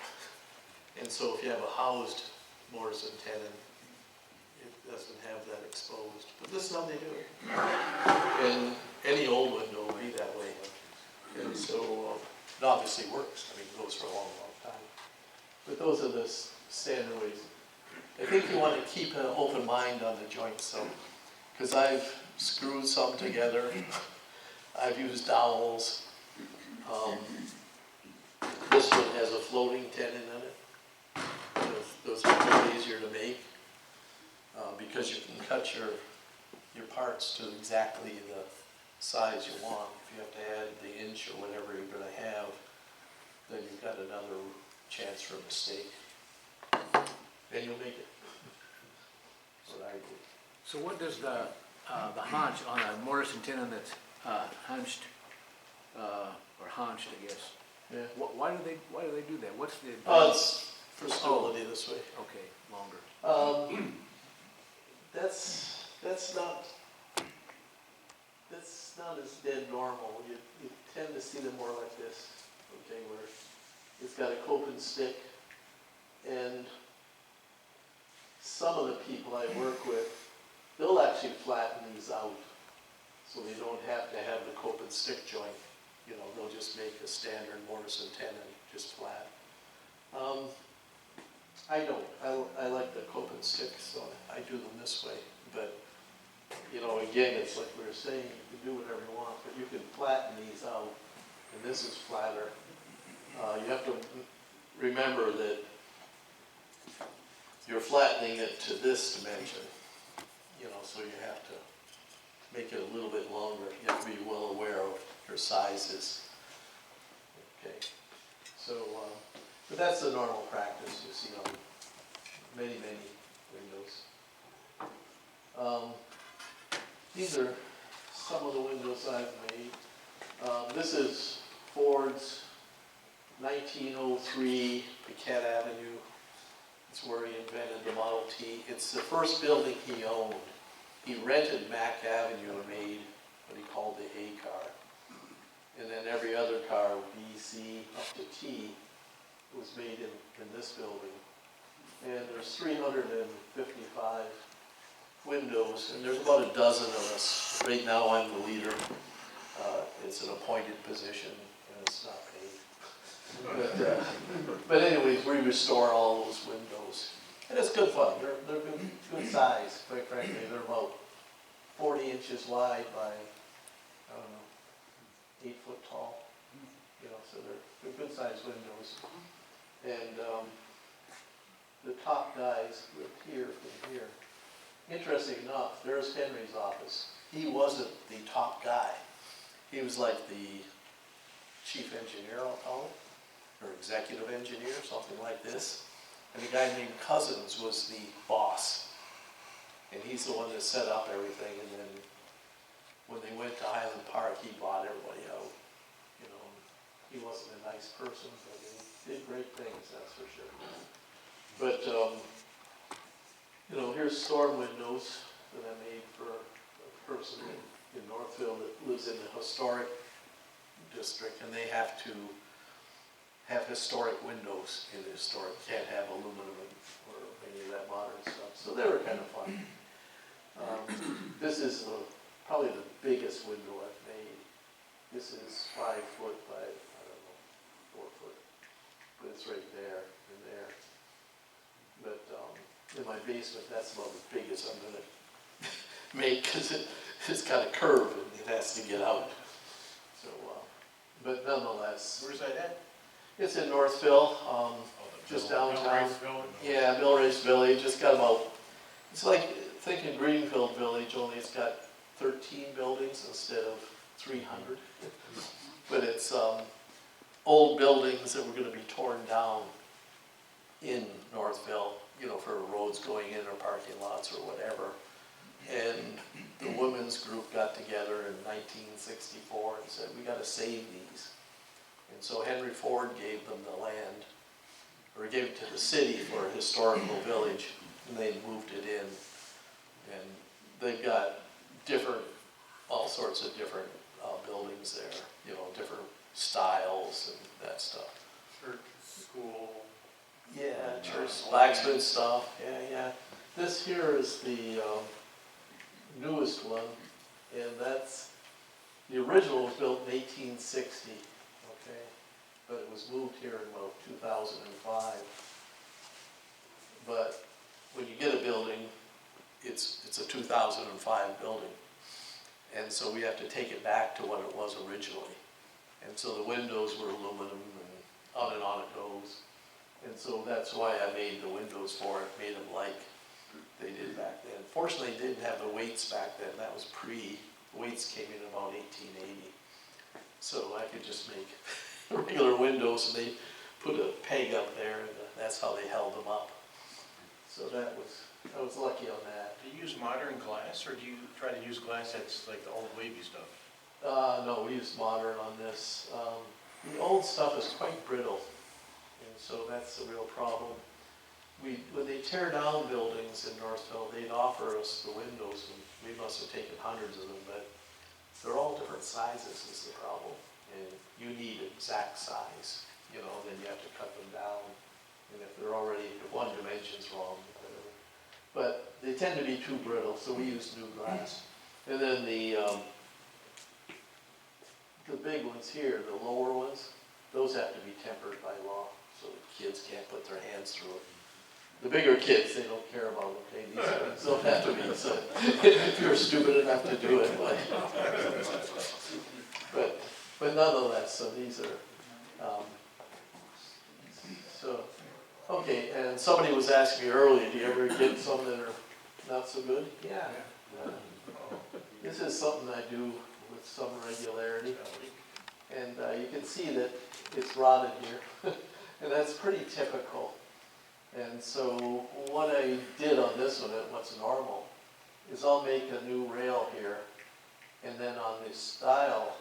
H: And so if you have a housed Morrison tenon, it doesn't have that exposed. But this is how they do it. And any old window will be that way. And so it obviously works. I mean, it goes for a long, long time. But those are the standard ways. I think you want to keep an open mind on the joints, though, because I've screwed some together. I've used dowels. This one has a floating tenon in it. Those are a bit easier to make because you can cut your parts to exactly the size you want. If you have to add the inch or whatever you're going to have, then you've got another chance for a mistake. And you'll make it. That's what I do.
N: So what does the haunch on a Morrison tenon that's hunched, or haunched, I guess?
H: Yeah.
N: Why do they do that? What's the?
H: It's for stability this way.
N: Okay, longer.
H: That's not as dead normal. You tend to see them more like this, okay, where it's got a cope and stick, and some of the people I work with, they'll actually flatten these out, so they don't have to have the cope and stick joint. You know, they'll just make a standard Morrison tenon, just flat. I don't. I like the cope and stick, so I do them this way. But, you know, again, it's like we were saying, you can do whatever you want, but you can flatten these out, and this is flatter. You have to remember that you're flattening it to this dimension, you know, so you have to make it a little bit longer. You have to be well aware of your sizes. Okay, so, but that's the normal practice you see on many, many windows. These are some of the windows I've made. This is Ford's 1903 Piquette Avenue. It's where he invented the Model T. It's the first building he owned. He rented Mack Avenue and made what he called the A car. And then every other car, B, C, up to T, was made in this building. And there's 355 windows, and there's about a dozen of us. Right now I'm the leader. It's an appointed position, and it's not paid. But anyways, we restore all those windows. And it's good fun. They're good size, quite frankly. They're about 40 inches wide by, I don't know, 8 foot tall. You know, so they're good sized windows. And the top guys live here from here. Interesting enough, there's Henry's office. He wasn't the top guy. He was like the chief engineer, I'll call it, or executive engineer, something like this. And a guy named Cousins was the boss. And he's the one that set up everything. And then when they went to Highland Park, he bought everybody out, you know. he wasn't a nice person, but he did great things, that's for sure. But, you know, here's storm windows that I made for a person in Northville that lives in the historic district, and they have to have historic windows in the historic, can't have aluminum or any of that modern stuff, so they were kind of fun. This is probably the biggest window I've made. This is 5 foot by, I don't know, 4 foot, but it's right there and there. But in my basement, that's about the biggest I'm gonna make, because it's got a curve and it has to get out. So, but nonetheless.
L: Where's that at?
H: It's in Northville, just downtown. Yeah, Millrace Village, it's got about, it's like thinking Greenfield Village, only it's got 13 buildings instead of 300. But it's old buildings that were gonna be torn down in Northville, you know, for roads going in or parking lots or whatever. And the women's group got together in 1964 and said, we gotta save these. And so Henry Ford gave them the land, or gave it to the city for a historical village, and they moved it in. And they've got different, all sorts of different buildings there, you know, different styles and that stuff.
L: Church, school.
H: Yeah, church, blacksmith stuff, yeah. This here is the newest one, and that's, the original was built in 1860, okay? But it was moved here in about 2005. But when you get a building, it's a 2005 building. And so we have to take it back to what it was originally. And so the windows were aluminum and on it goes. And so that's why I made the windows for it, made them like they did back then. Fortunately, they didn't have the weights back then. That was weights came in about 1880. So I could just make regular windows, and they put a peg up there, and that's how they held them up. So I was lucky on that.
L: Do you use modern glass, or do you try to use glass that's like the old wavy stuff?
H: No, we use modern on this. The old stuff is quite brittle, and so that's a real problem. When they tear down buildings in Northville, they'd offer us the windows, and we must have taken hundreds of them, but they're all different sizes is the problem. And you need exact size, you know, then you have to cut them down. And if they're already, if one dimension's wrong, whatever. But they tend to be too brittle, so we use new glass. And then the big ones here, the lower ones, those have to be tempered by law, so the kids can't put their hands through it. The bigger kids, they don't care about it, okay? These ones don't have to be, so if you're stupid enough to do it, but nonetheless, so these are, so, okay, and somebody was asking me earlier, do you ever get some that are not so good? Yeah. This is something I do with some regularity, and you can see that it's rotted here, and that's pretty typical. And so what I did on this one, and what's normal, is I'll make a new rail here, and then on this style,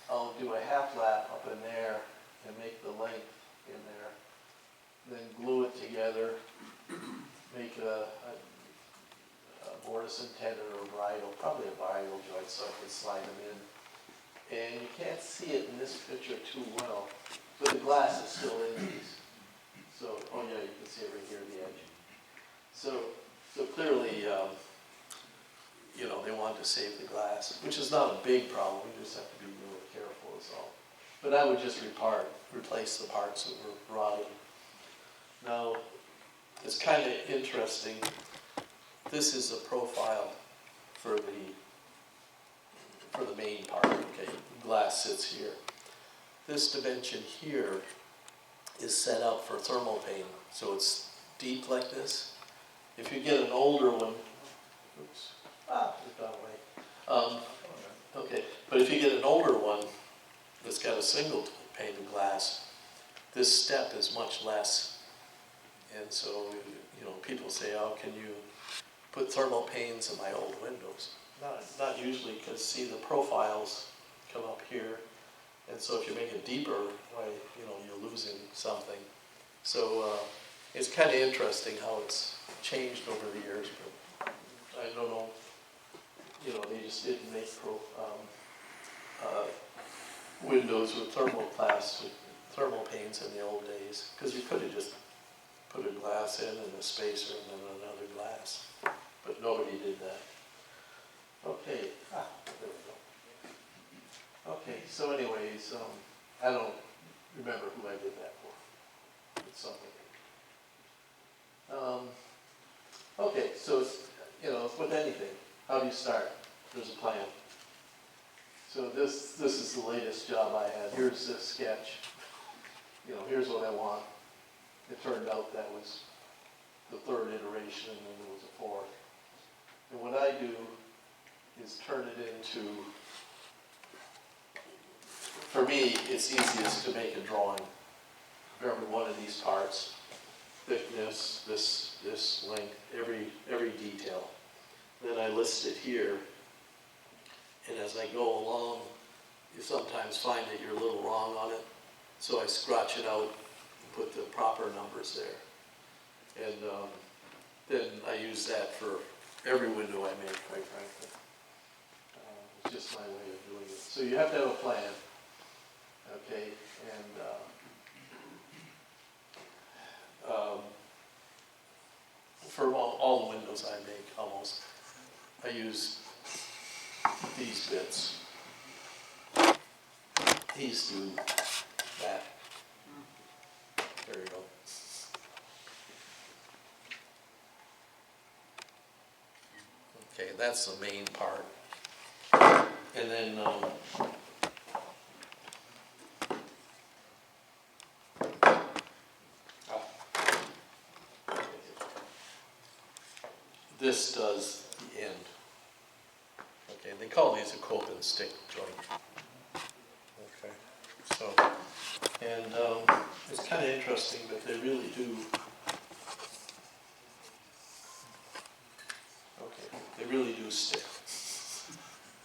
H: I'll do a half lap up in there and make the length in there. Then glue it together, make a mortise and tenon or bridle, probably a bridle joint so I can slide them in. And you can't see it in this picture too well, but the glass is still in these. So, oh yeah, you can see it right here at the edge. So clearly, you know, they wanted to save the glass, which is not a big problem. We just have to be really careful is all. But I would just replace the parts that were rotting. Now, it's kind of interesting. This is a profile for the main part. Okay, glass sits here. This dimension here is set up for thermal pain, so it's deep like this. If you get an older one, oops, it got away. Okay, but if you get an older one that's got a single pane of glass, this step is much less. And so, you know, people say, oh, can you put thermal panes in my old windows? Not usually, because see the profiles come up here, And so if you make it deeper, why, you're losing something. So, it's kind of interesting how it's changed over the years, but I don't know, they just didn't make windows with thermal panes in the old days, because you could have just put a glass in and a spacer and then another glass, but nobody did that. Okay, there we go. Okay, so anyways, I don't remember who I did that for. It's something. Okay, so it's, with anything, how do you start? There's a plan. So this is the latest job I had. Here's this sketch. Here's what I want. It turned out that was the third iteration, and then there was a fourth. And what I do is turn it into, for me, it's easiest to make a drawing of every one of these parts. Thickness, this length, every detail. Then I list it here, and as I go along, you sometimes find that you're a little wrong on it, so I scratch it out and put the proper numbers there. And then I use that for every window I make, quite frankly. It's just my way of doing it. So you have to have a plan, okay, and for all the windows I make, almost, I use these bits. These do that. There you go. Okay, that's the main part. And then, this does the end. Okay, they call these a cope and stick joint. Okay, so, and it's kind of interesting, but they really do, they really do stick.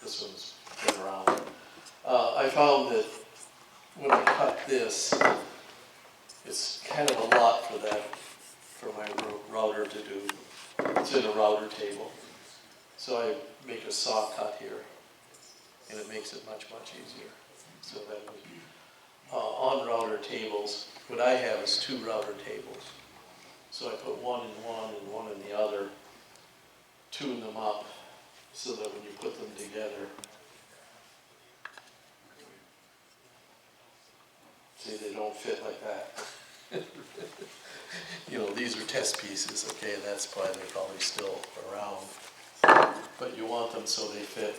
H: This one's been around. I found that when I cut this, it's kind of a lot for my router to do. It's in a router table. So I make a saw cut here, and it makes it much, much easier. So that on router tables, what I have is 2 router tables. So I put one in one and one in the other, tune them up, so that when you put them together, see, they don't fit like that. These are test pieces, okay, that's why they're probably still around. But you want them so they fit,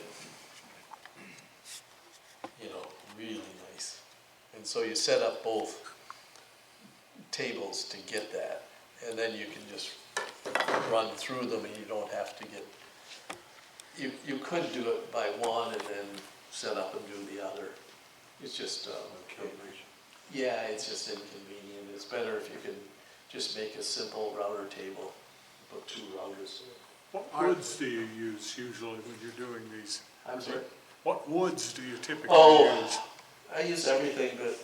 H: really nice. And so you set up both tables to get that, and then you can just run through them and you don't have to get, you could do it by one and then set up and do the other. It's just, yeah, it's just inconvenient. It's better if you can just make a simple router table, put 2 routers in it.
O: What woods do you use usually when you're doing these?
H: I'm sorry?
O: What woods do you typically use?
H: I use everything, but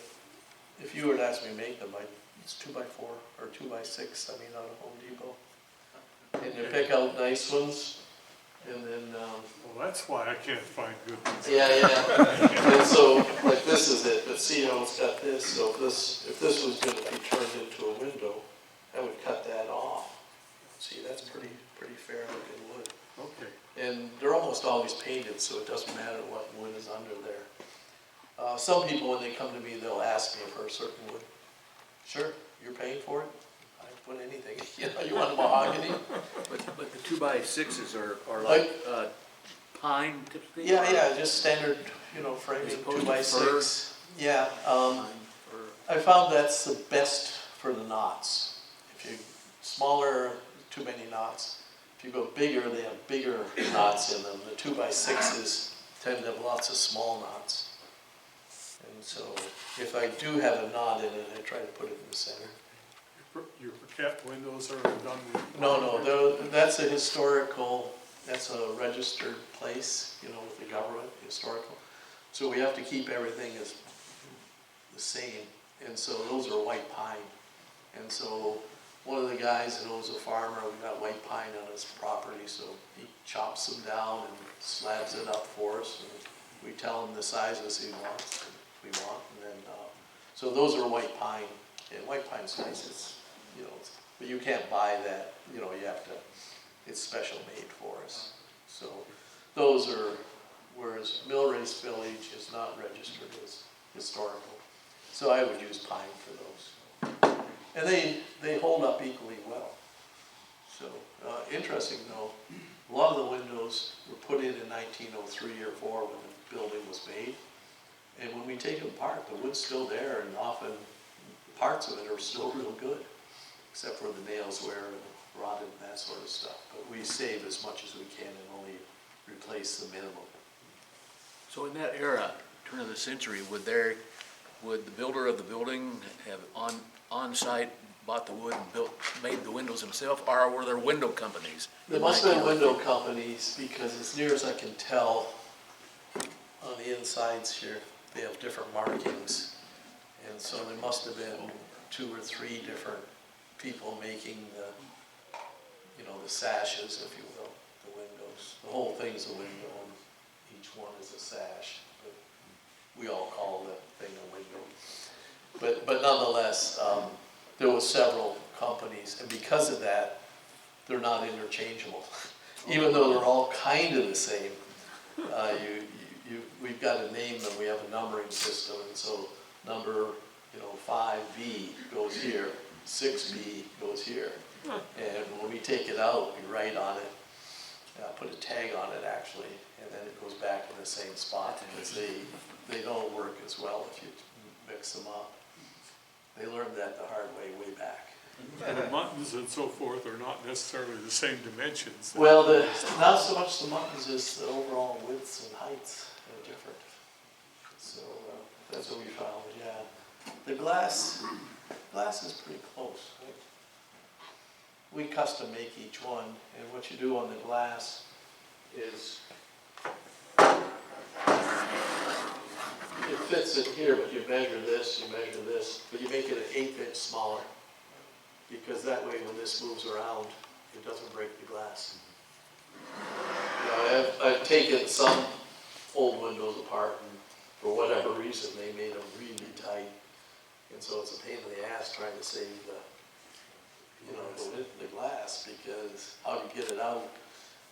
H: if you were to ask me to make them, it's 2x4 or 2x6, out of Home Depot. And you pick out nice ones, and then...
O: well, that's why I can't find good ones.
H: Yeah. And so, like, this is it, but see how it's got this, so if this was gonna be turned into a window, I would cut that off. See, that's pretty fair looking wood.
O: Okay.
H: And they're almost always painted, so it doesn't matter what wood is under there. Some people, when they come to me, they'll ask me for a certain wood. Sure, you're paying for it? I put anything. You want mahogany?
N: But the 2x6s are like pine typically?
H: Yeah, just standard, framing,
N: As opposed to
H: 2x6. Yeah,
N: Pine, fir.
H: I found that's the best for the knots. If you smaller, too many knots. If you go bigger, they have bigger knots in them. The 2x6s tend to have lots of small knots. And so if I do have a knot in it, I try to put it in the center.
O: Your capped windows are done with?
H: No, that's a historical, that's a registered place, with the government, historical. So we have to keep everything as the same, and so those are white pine. And so one of the guys that was a farmer, we got white pine on his property, so he chops them down and slabs it up for us, and we tell him the sizes he wants, and then, so those are white pine, and white pine's nice, it's, you know, but you can't buy that, you know, you have to, it's special made for us. So those are, whereas Mill Race Village is not registered as historical. So I would use pine for those. And they hold up equally well. So interesting though, a lot of the windows were put in 1903 or 4 when the building was made. And when we take them apart, the wood's still there, and often parts of it are still real good, except for the nails wear and rotted and that sort of stuff. But we save as much as we can and only replace the minimum.
N: So in that era, turn of the century, would the builder of the building have on-site bought the wood and made the windows himself, or were there window companies?
H: There must have been window companies, because as near as I can tell, on the insides here, they have different markings. And so there must have been 2 or 3 different people making the, you know, the sashes, if you will, the windows. The whole thing's a window, and each one is a sash. But we all call the thing a window. But nonetheless, there was several companies, and because of that, they're not interchangeable. Even though they're all kind of the same, we've got to name them. We have a numbering system, and so number 5B goes here, 6B goes here, and when we take it out, we write on it, put a tag on it actually, and then it goes back in the same spot, because they don't work as well if you mix them up. They learned that the hard way back.
O: And the muttons and so forth are not necessarily the same dimensions.
H: Well, not so much the muttons as the overall widths and heights are different. So that's what we found, yeah. The glass is pretty close. Right? We custom make each one, and what you do on the glass is it fits in here, but you measure this, but you make it an 1/8 inch smaller, because that way when this moves around, it doesn't break the glass. I've taken some old windows apart, and for whatever reason, they made them really tight, and so it's a pain in the ass trying to save the glass, because how do you get it out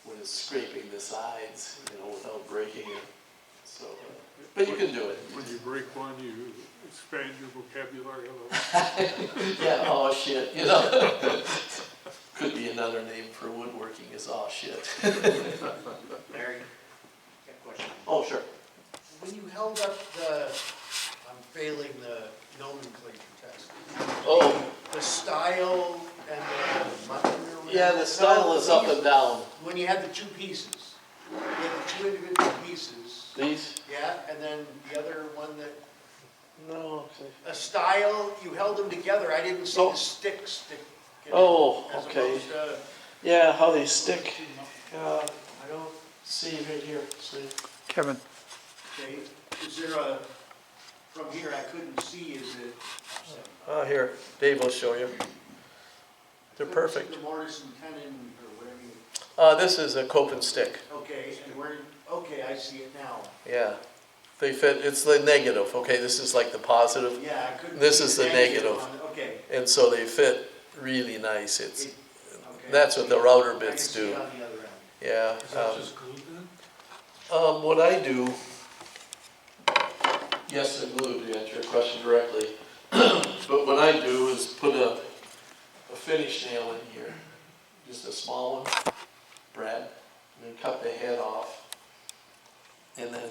H: when it's scraping the sides, without breaking it? So, but you can do it.
O: When you break one, you expand your vocabulary a little.
H: Yeah, oh shit, Could be another name for woodworking is oh shit.
E: Larry, got a question.
H: Oh, sure.
E: When you held up I'm failing the nomenclature test.
H: Oh.
E: The style and the mutton or whatever?
H: Yeah, the style is up and down.
E: When you had the 2 pieces, you had the 2 individual pieces.
H: These?
E: Yeah, and then the other one that,
H: No.
E: a style, you held them together, I didn't see the stick.
H: Oh,
E: as
H: okay.
E: opposed to-
H: Yeah, how they stick. I don't see right here. See?
M: Kevin,
E: Okay, is there from here I couldn't see, is it?
H: Oh, here, Dave will show you. They're perfect.
E: The mortise and tenon or whatever you.
H: This is a cope and stick.
E: Okay, and okay, I see it now.
H: Yeah. They fit, it's the negative, okay? This is like the positive.
E: Yeah, I couldn't.
H: This
E: see
H: is the
E: negative
H: negative.
E: on it. Okay.
H: And so they fit really nice.
E: Okay.
H: That's what the router
E: I
H: bits
E: can see
H: do.
E: it on the other end.
H: Yeah.
O: Is that just glued then?
H: What I do, yes, I glue to answer your question directly. But what I do is put a finish nail in here, just a small one, Brad, and then cut the head off. And then,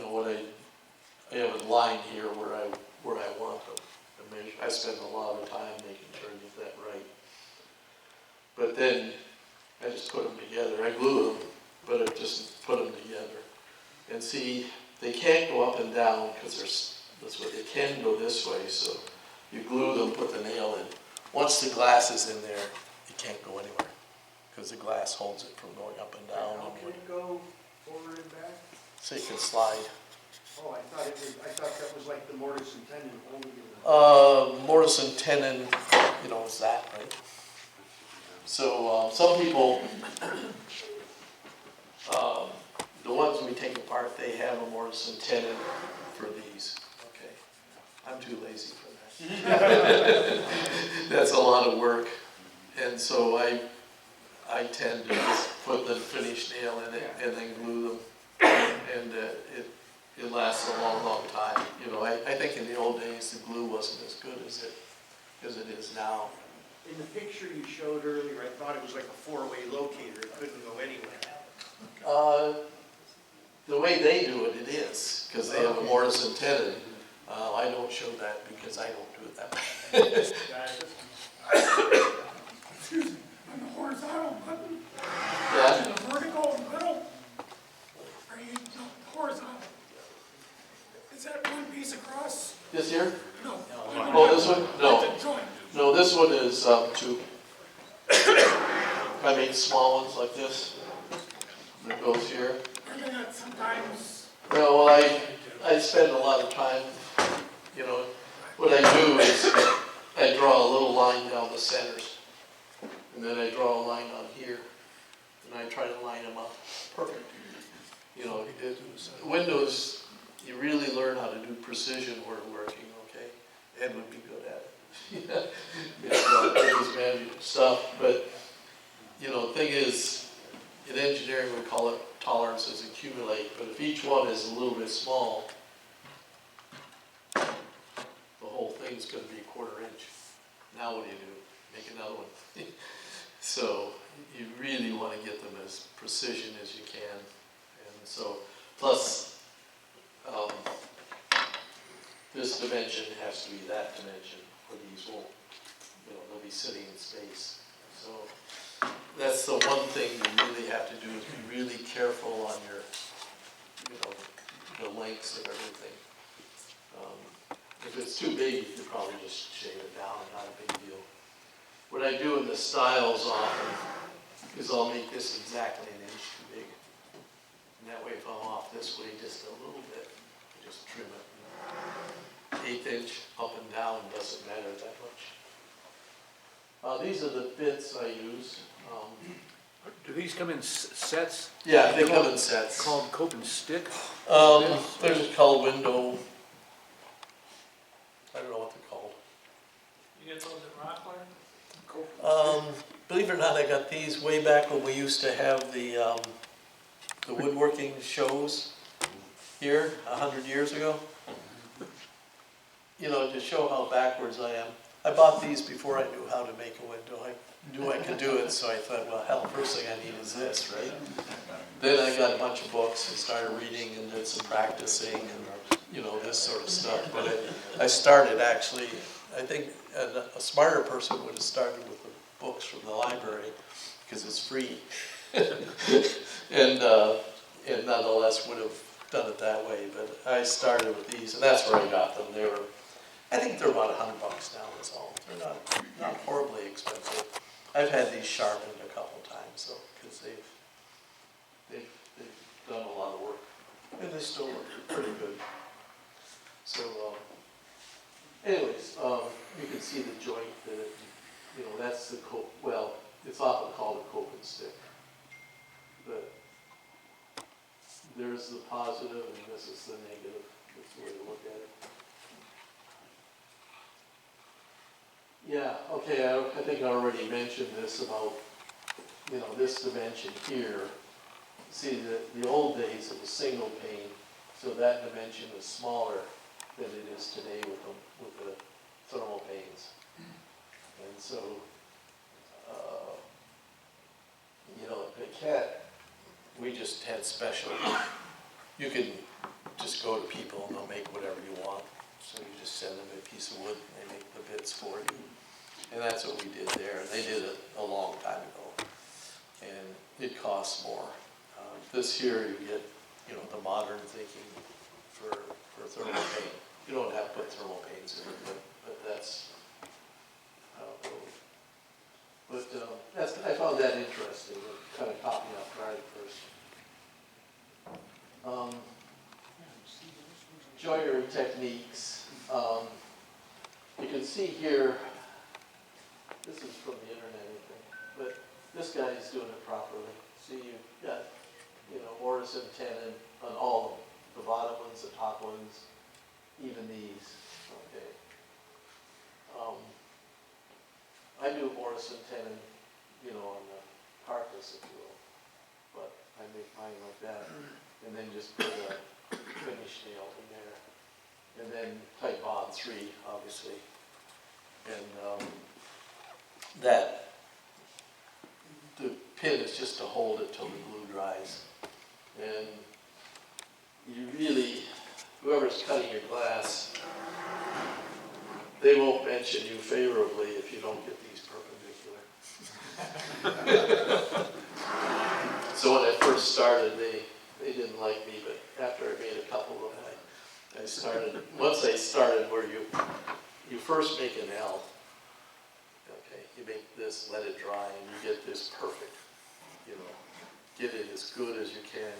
H: what I have a line here where I want them to measure. I spend a lot of time making sure I get that right. But then I just put them together. I glue them, but I just put them together. And see, they can't go up and down because they can go this way. So you glue them, put the nail in. Once the glass is in there, it can't go anywhere because the glass holds it from going up and down.
E: How can it go forward and back?
H: So you can slide.
E: Oh, I thought that was like the mortise and tenon only in the.
H: Mortise and tenon, you know, is that, right? So, some people, the ones we take apart, they have a mortise and tenon for these, okay? I'm too lazy for that. That's a lot of work, and so I tend to just put the finished nail in it and then glue them, and it lasts a long, long time. You know, I think in the old days, the glue wasn't as good as it is now.
E: In the picture you showed earlier, I thought it was like a four-way locator, it couldn't go anywhere.
H: The way they do it, it is, because they have a mortise and tenon. I don't show that because I don't do it that way.
O: Excuse me, on the horizontal button,
H: Yeah,
O: the vertical middle, are you, no, horizontal? Is that one piece across?
H: this here?
O: No.
H: Oh, this one? No.
O: That's a joint.
H: No, this one is two. I make small ones like this. That goes here.
O: Are they not sometimes?
H: Well, I spend a lot of time, you know, what I do is I draw a little line down the centers. And then I draw a line on here. And I try to line them up perfect. You know, Windows, you really learn how to do precision word working, okay? Ed would be good at it. It's magic stuff, but, you know, the thing is, in engineering we call it tolerances accumulate, but if each one is a little bit small, the whole thing's going to be a 1/4 inch. Now what do? Make another one. So you really want to get them as precision as you can. And so, plus, this dimension has to be that dimension, or these won't, you know, they'll be sitting in space. So that's the one thing you really have to do, is be really careful on your, you know, the lengths of everything. If it's too big, you could probably just shave it down, not a big deal. What I do in the styles often is I'll make this exactly 1 inch too big. And that way, if I'm off this way just a little bit, I just trim it. 1/8 inch up and down doesn't matter that much. These are the bits I use.
N: Do these come in sets?
H: Yeah, they come in sets.
N: Called cope and stick?
H: There's called window. I don't know what they're called.
B: You get those at Rockland?
H: Believe it or not, I got these way back when we used to have the woodworking shows here 100 years ago. You know, to show how backwards I am. I bought these before I knew how to make a window. I knew I could do it, so I thought, well, hell, first thing I need is this, right? Then I got a bunch of books and started reading and did some practicing and, you know, this sort of stuff. But I started actually, I think a smarter person would have started with the books from the library, because it's free. and nonetheless would have done it that way. But I started with these, and that's where I got them. They were, I think they're about $100 now, that's all. They're not horribly expensive. I've had these sharpened a couple times though, because they've done a lot of work, and they still look pretty good. So, anyways, you can see the joint that it, you know, that's the cope. Well, it's often called a cope and stick, but there's the positive and this is the negative. That's the way to look at it. Yeah, okay, I think I already mentioned this about, you know, this dimension here. See, the old days it was single pane, so that dimension is smaller than it is today with the thermal panes. And so, you know, the cat, we just had special, you can just go to people and they'll make whatever you want. So you just send them a piece of wood and they make the bits for you. And that's what we did there. They did it a long time ago. And it costs more. This here you get, you know, the modern thinking for thermal paint. You don't have to put thermal paints in it, but that's how it goes. But I found that interesting, kind of caught me off guard at first. You can see here, this is from the internet, I think, but this guy's doing it properly. See, you've got, mortise and tenon on all of them, the bottom ones, the top ones, even these, okay. I do mortise and tenon, on the carcass, if you will, but I make mine like that, and then just put a finish nail in there, and then type bond 3, obviously, and that the pin is just to hold it till the glue dries, and you really, whoever's cutting your glass, they won't mention you favorably if you don't get these perpendicular. So when I first started, they didn't like me, but after I made a couple of them, I started, once I started where you first make an L, okay, you make this, let it dry, and you get this perfect, get it as good as you can.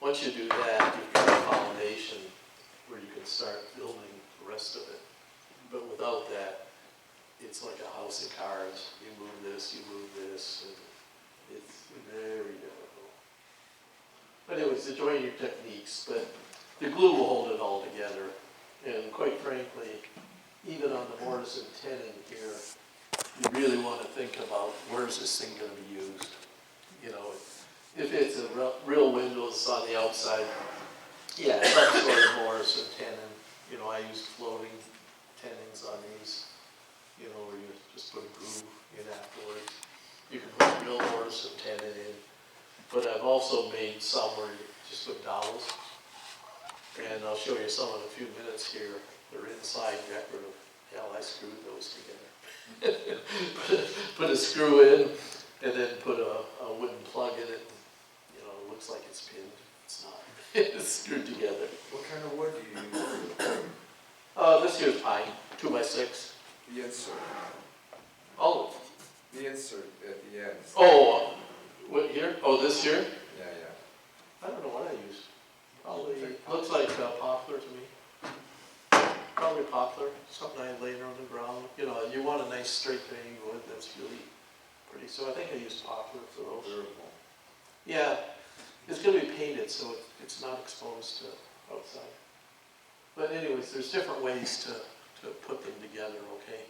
H: Once you do that, you've got a foundation where you can start building the rest of it. But without that, it's like a house of cards. You move this, and it's very difficult. But anyways, the joining techniques, but the glue will hold it all together. And quite frankly, even on the mortise and tenon here, you really want to think about where's this thing going to be used. If it's a real windows on the outside, yeah, some sort of mortise and tenon. I used floating tenons on these, where you just put a groove in afterwards. You can put real mortise and tenon in, but I've also made some where you just put dowels, and I'll show you some in a few minutes here. They're inside decorative. Hell, I screwed those together. put a screw in, and then put a wooden plug in it. It looks like it's pinned. It's not. It's screwed together.
F: What kind of wood do you use?
H: This here's pine, 2x6.
F: The insert.
H: Oh.
F: The insert at the end.
H: Oh, what here? Oh, this here?
F: Yeah.
H: I don't know what I used. Probably, looks like poplar to me. Probably poplar, something I laid on the ground. You want a nice straight grain wood that's really pretty. So I think I used poplar for those. Durable. Yeah, it's going to be painted so it's not exposed to outside. But anyways, there's different ways to put them together, okay?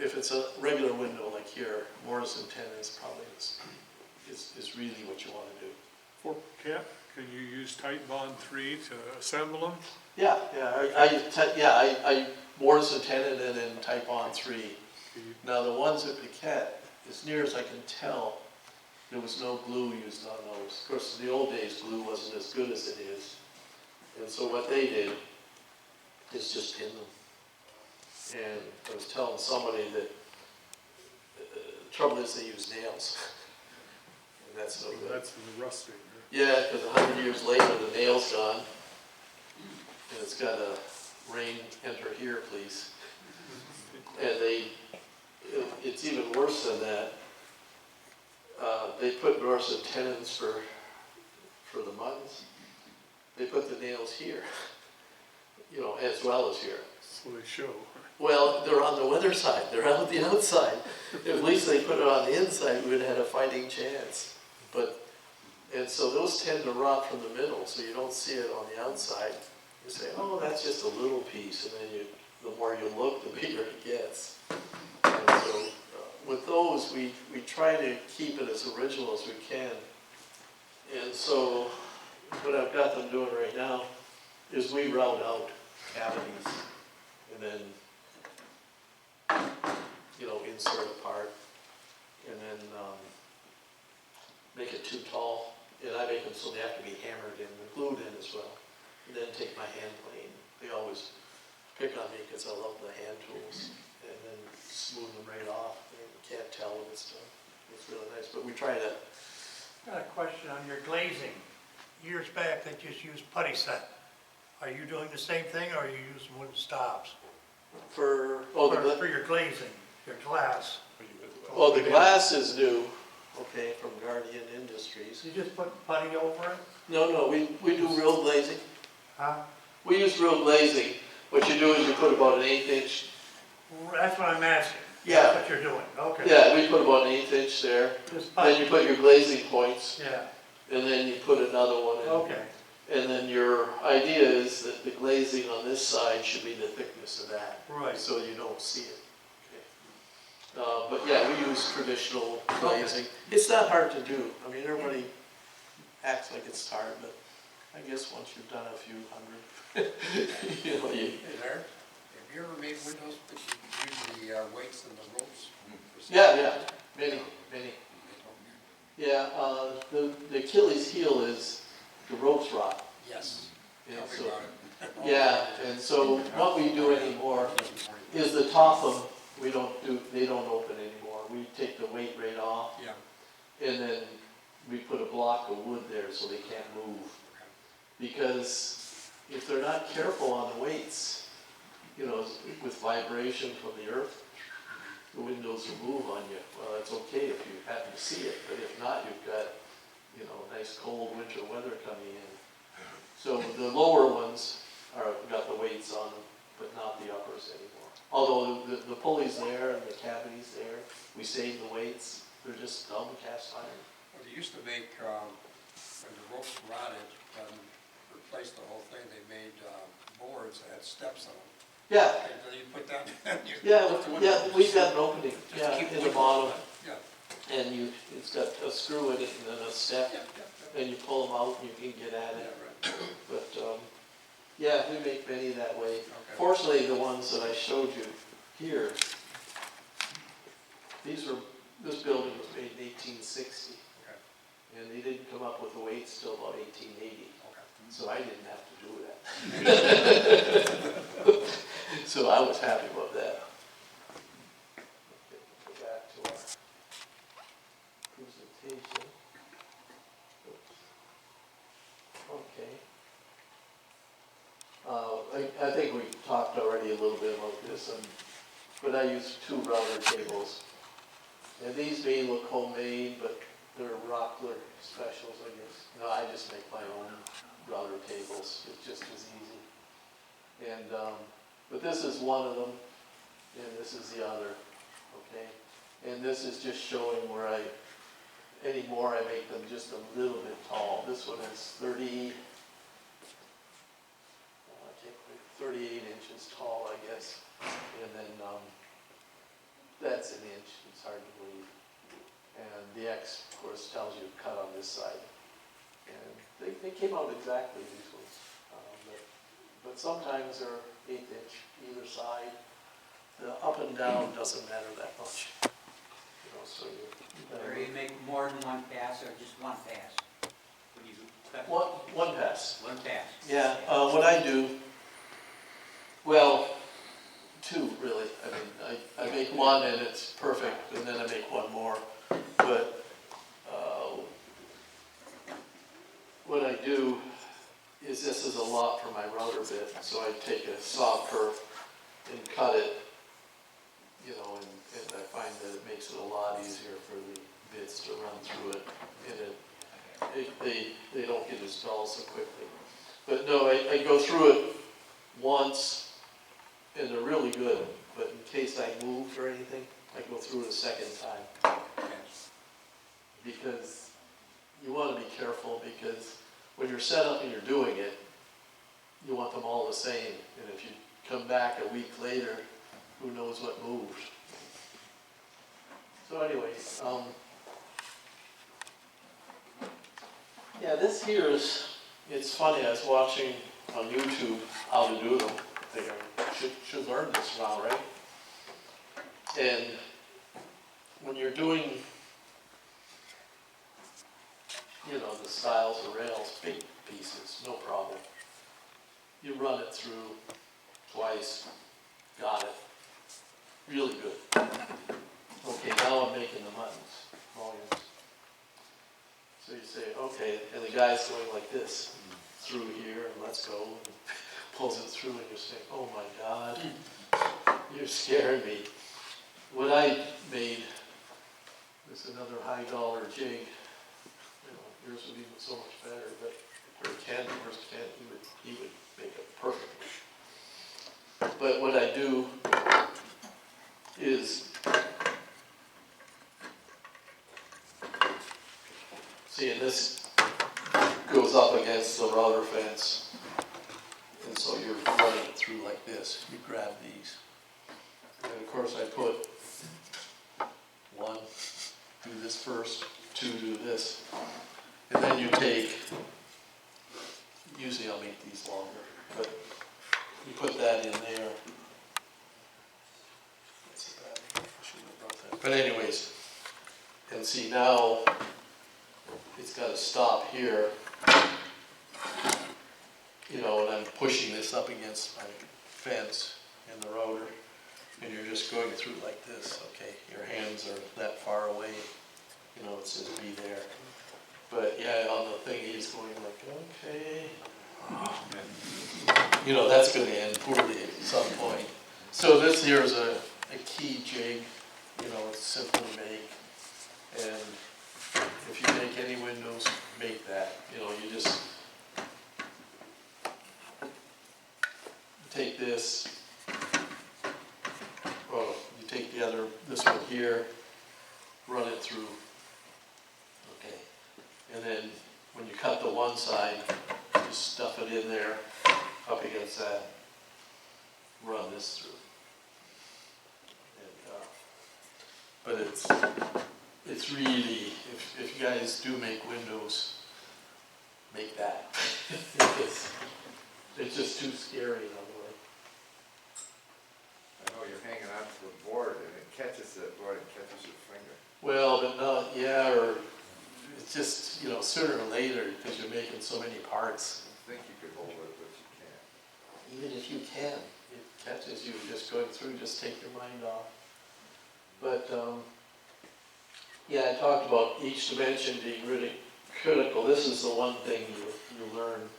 H: If it's a regular window like here, mortise and tenon is probably is really what you want to do.
O: For Cap, can you use tight bond 3 to assemble them?
H: Yeah, I mortise and tenon and then type bond 3. Now the ones at Piquette, as near as I can tell, there was no glue used on those. Of course, in the old days, glue wasn't as good as it is. And so what they did is just pin them. And I was telling somebody that the trouble is they use nails. And that's no good.
O: That's the rusting.
H: Yeah, because 100 years later, the nail's gone. And it's got a rain, enter here, please. And it's even worse than that. They put mortise and tenons for the muns. They put the nails here, as well as here.
O: So they show.
H: Well, they're on the weather side. They're on the outside. If at least they put it on the inside, we would have had a fighting chance. And so those tend to rot from the middle, so you don't see it on the outside. You say, oh, that's just a little piece, and then the more you look, the bigger it gets. And so with those, we try to keep it as original as we can. And so what I've got them doing right now is we route out cavities and then, insert a part and then make it too tall. And I make them so they have to be hammered in and glued in as well. And then take my hand plane. They always pick on me because I love the hand tools. And then smooth them right off. And you can't tell when it's done. It's really nice. But we try to...
P: Got a question on your glazing. Years back, they just used putty set. Are you doing the same thing, or are you using wooden stops?
H: For
P: your glazing, your glass.
H: Well, the glass is new, okay, from Guardian Industries.
P: You just put putty over it?
H: No, we do real glazing.
P: Huh?
H: We use real glazing, what you do is you put about an 1/8 inch.
P: That's what I'm asking.
H: Yeah.
P: That's what you're doing, okay.
H: Yeah, we put about an 1/8 inch there.
P: Just
H: Then you put your glazing points,
P: Yeah,
H: and then you put another one in.
P: okay.
H: And then your idea is that the glazing on this side should be the thickness of that.
P: Right.
H: So you don't see it. But yeah, we use traditional glazing. It's not hard to do. I mean, everybody acts like it's hard, but I guess once you've done a few hundred, you know, you.
K: Hey there, have you ever made windows that you use the weights and the ropes?
H: Yeah, many. Yeah, the Achilles heel is the ropes rot.
K: Yes.
H: And
K: Tell me
H: so-
K: about it.
H: Yeah, and so what we do anymore is the top of them, they don't open anymore. We take the weight right off,
K: Yeah.
H: and then we put a block of wood there so they can't move. Because if they're not careful on the weights, you know, with vibration from the earth, the windows will move on you. Well, that's okay if you happen to see it, but if not, you've got, you know, nice cold winter weather coming in. So the lower ones got the weights on them, but not the uppers anymore. Although the pulley's there and the cavity's there, we save the weights, they're just dumb cast iron.
K: Well, they used to make, when the ropes rotted, replaced the whole thing, they made boards that had steps on them.
H: Yeah.
K: Okay, so you put that, you
H: Yeah,
K: lift the window.
H: we've got an opening,
K: Just to
H: yeah,
K: keep
H: in the
K: wind
H: bottom,
K: out. Yeah.
H: and it's got a screw in it and then a step, and you pull them out and you can get at
K: Yeah,
H: it.
K: right.
H: But, yeah, we make many that way.
K: Okay.
H: Fortunately, the ones that I showed you here, this building was made in 1860.
K: Okay.
H: And they didn't come up with the weights till about 1880.
K: Okay.
H: So I didn't have to do that. So I was happy about that. Okay, go back to our presentation. Okay. I think we talked already a little bit about this, but I use 2 router tables. And these may look homemade, but they're Rockler specials, I guess. No, I just make my own router tables. It's just as easy. And, but this is one of them, and this is the other, okay? And this is just showing where anymore I make them just a little bit tall. This one is 38 inches tall, I guess. And then that's an inch, it's hard to believe. And the X, of course, tells you cut on this side. And they came out exactly, these ones. But sometimes they're 1/8 inch either side. The up and down doesn't matter that much. You know, so
Q: Or you make more than one pass or just one pass? When you cut
H: one pass.
Q: one pass?
H: Yeah, what I do, well, 2 really. I mean, I make one and it's perfect, and then I make one more. But what I do is this is a lot for my router bit, so I take a saw kerf and cut it, you know, and I find that it makes it a lot easier for the bits to run through it, and they don't get as dull so quickly. But no, I go through it once, and they're really good, but in case I moved or anything, I go through it a second time. Because you want to be careful, because when you're set up and you're doing it, you want them all the same. And if you come back a week later, who knows what moved. So anyway, yeah, this here it's funny, I was watching on YouTube how to do them. I think I should learn this now, right? And when you're doing, you know, the stiles of rails, big pieces, no problem. You run it through twice, got it. Really good. Okay, now I'm making the volumes. So you say, okay, and the guy's going like this, through here, and let's go, and pulls it through, and you're saying, oh my God, you're scaring me. What I made is another high dollar jig. You know, yours would be so much better, but for Ken, he would make it perfect. But what I do is, see, and this goes up against the router fence. And so you're running it through like this. You grab these. And of course I put 1, do this first, 2, do this. And then you take, usually I'll make these longer, but you put that in there. That's bad. I shouldn't have brought that. But anyways, and see now, it's got to stop here. You know, and I'm pushing this up against my fence and the router, and you're just going through like this, okay? Your hands are that far away, you know, it says be there. But yeah, on the thing, he's going like, okay. You know, that's gonna end poorly at some point. So this here is a key jig, you know, it's simple to make. And if you make any windows, make that. You know, you just take this, well, you take the other, this one here, run it through, okay. And then when you cut the one side, just stuff it in there, up against that, run this through. And, but it's really, if you guys do make windows, make that. It's just too scary in other way.
F: I know you're hanging onto the board and it catches that board and catches your finger.
H: Well, but not, yeah, or it's just, you know, sooner or later, because you're making so many parts.
F: I think you could hold it, but you can't.
H: Even if you can, it catches you just going through, just take your mind off. But, yeah, I talked about each dimension being really critical. This is the one thing you learn,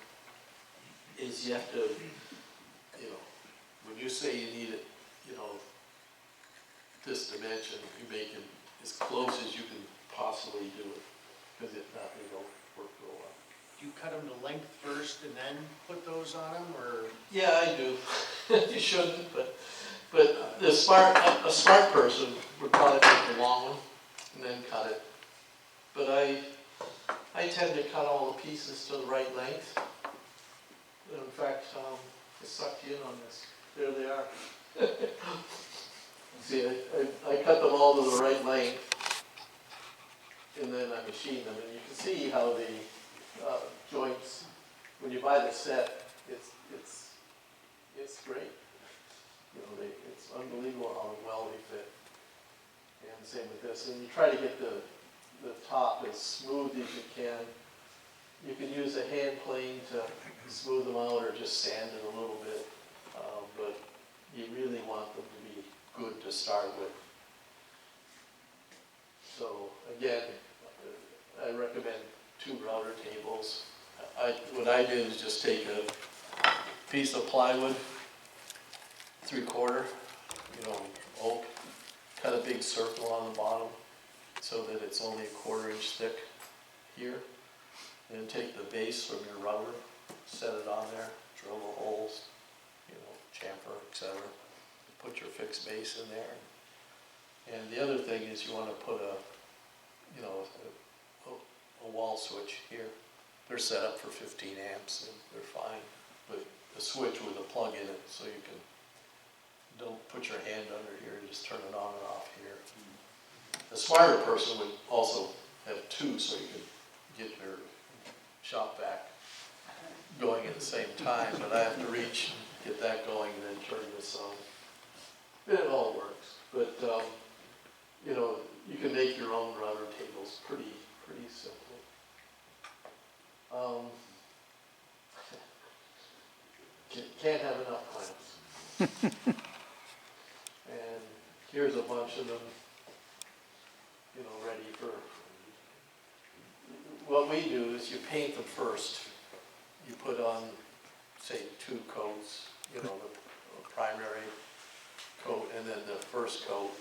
H: is you have to, you know, when you say you need it, you know, this dimension, you make it as close as you can possibly do it, because if not, they don't work real well.
E: Do you cut them to length first and then put those on them, or?
H: Yeah, I do. You shouldn't, but a smart person would probably take the long one and then cut it. But I tend to cut all the pieces to the right length. In fact, I sucked you in on this. There they are. See, I cut them all to the right length, and then I machine them, and you can see how the joints, when you buy the set, it's great. You know, it's unbelievable how well they fit. And same with this. And you try to get the top as smooth as you can. You can use a hand plane to smooth them out or just sand it a little bit. But you really want them to be good to start with. So again, I recommend 2 router tables. What I did is just take a piece of plywood, 3/4, you know, oak, cut a big circle on the bottom so that it's only 1/4 inch thick here. And then take the base from your router, set it on there, drill the holes, you know, chamfer, etc. Put your fixed base in there. And the other thing is you want to put you know, a wall switch here. They're set up for 15 amps and they're fine. But a switch with a plug in it so you can, don't put your hand under here, just turn it on and off here. A smarter person would also have 2 so you could get your shop vac going at the same time, but I have to reach, get that going, and then turn this on. It all works, but you know, you can make your own router tables pretty simply. Can't have enough plants. And here's a bunch of them, you know, ready for. What we do is you paint them first. You put on, say, 2 coats, you know, the primary coat and then the first coat.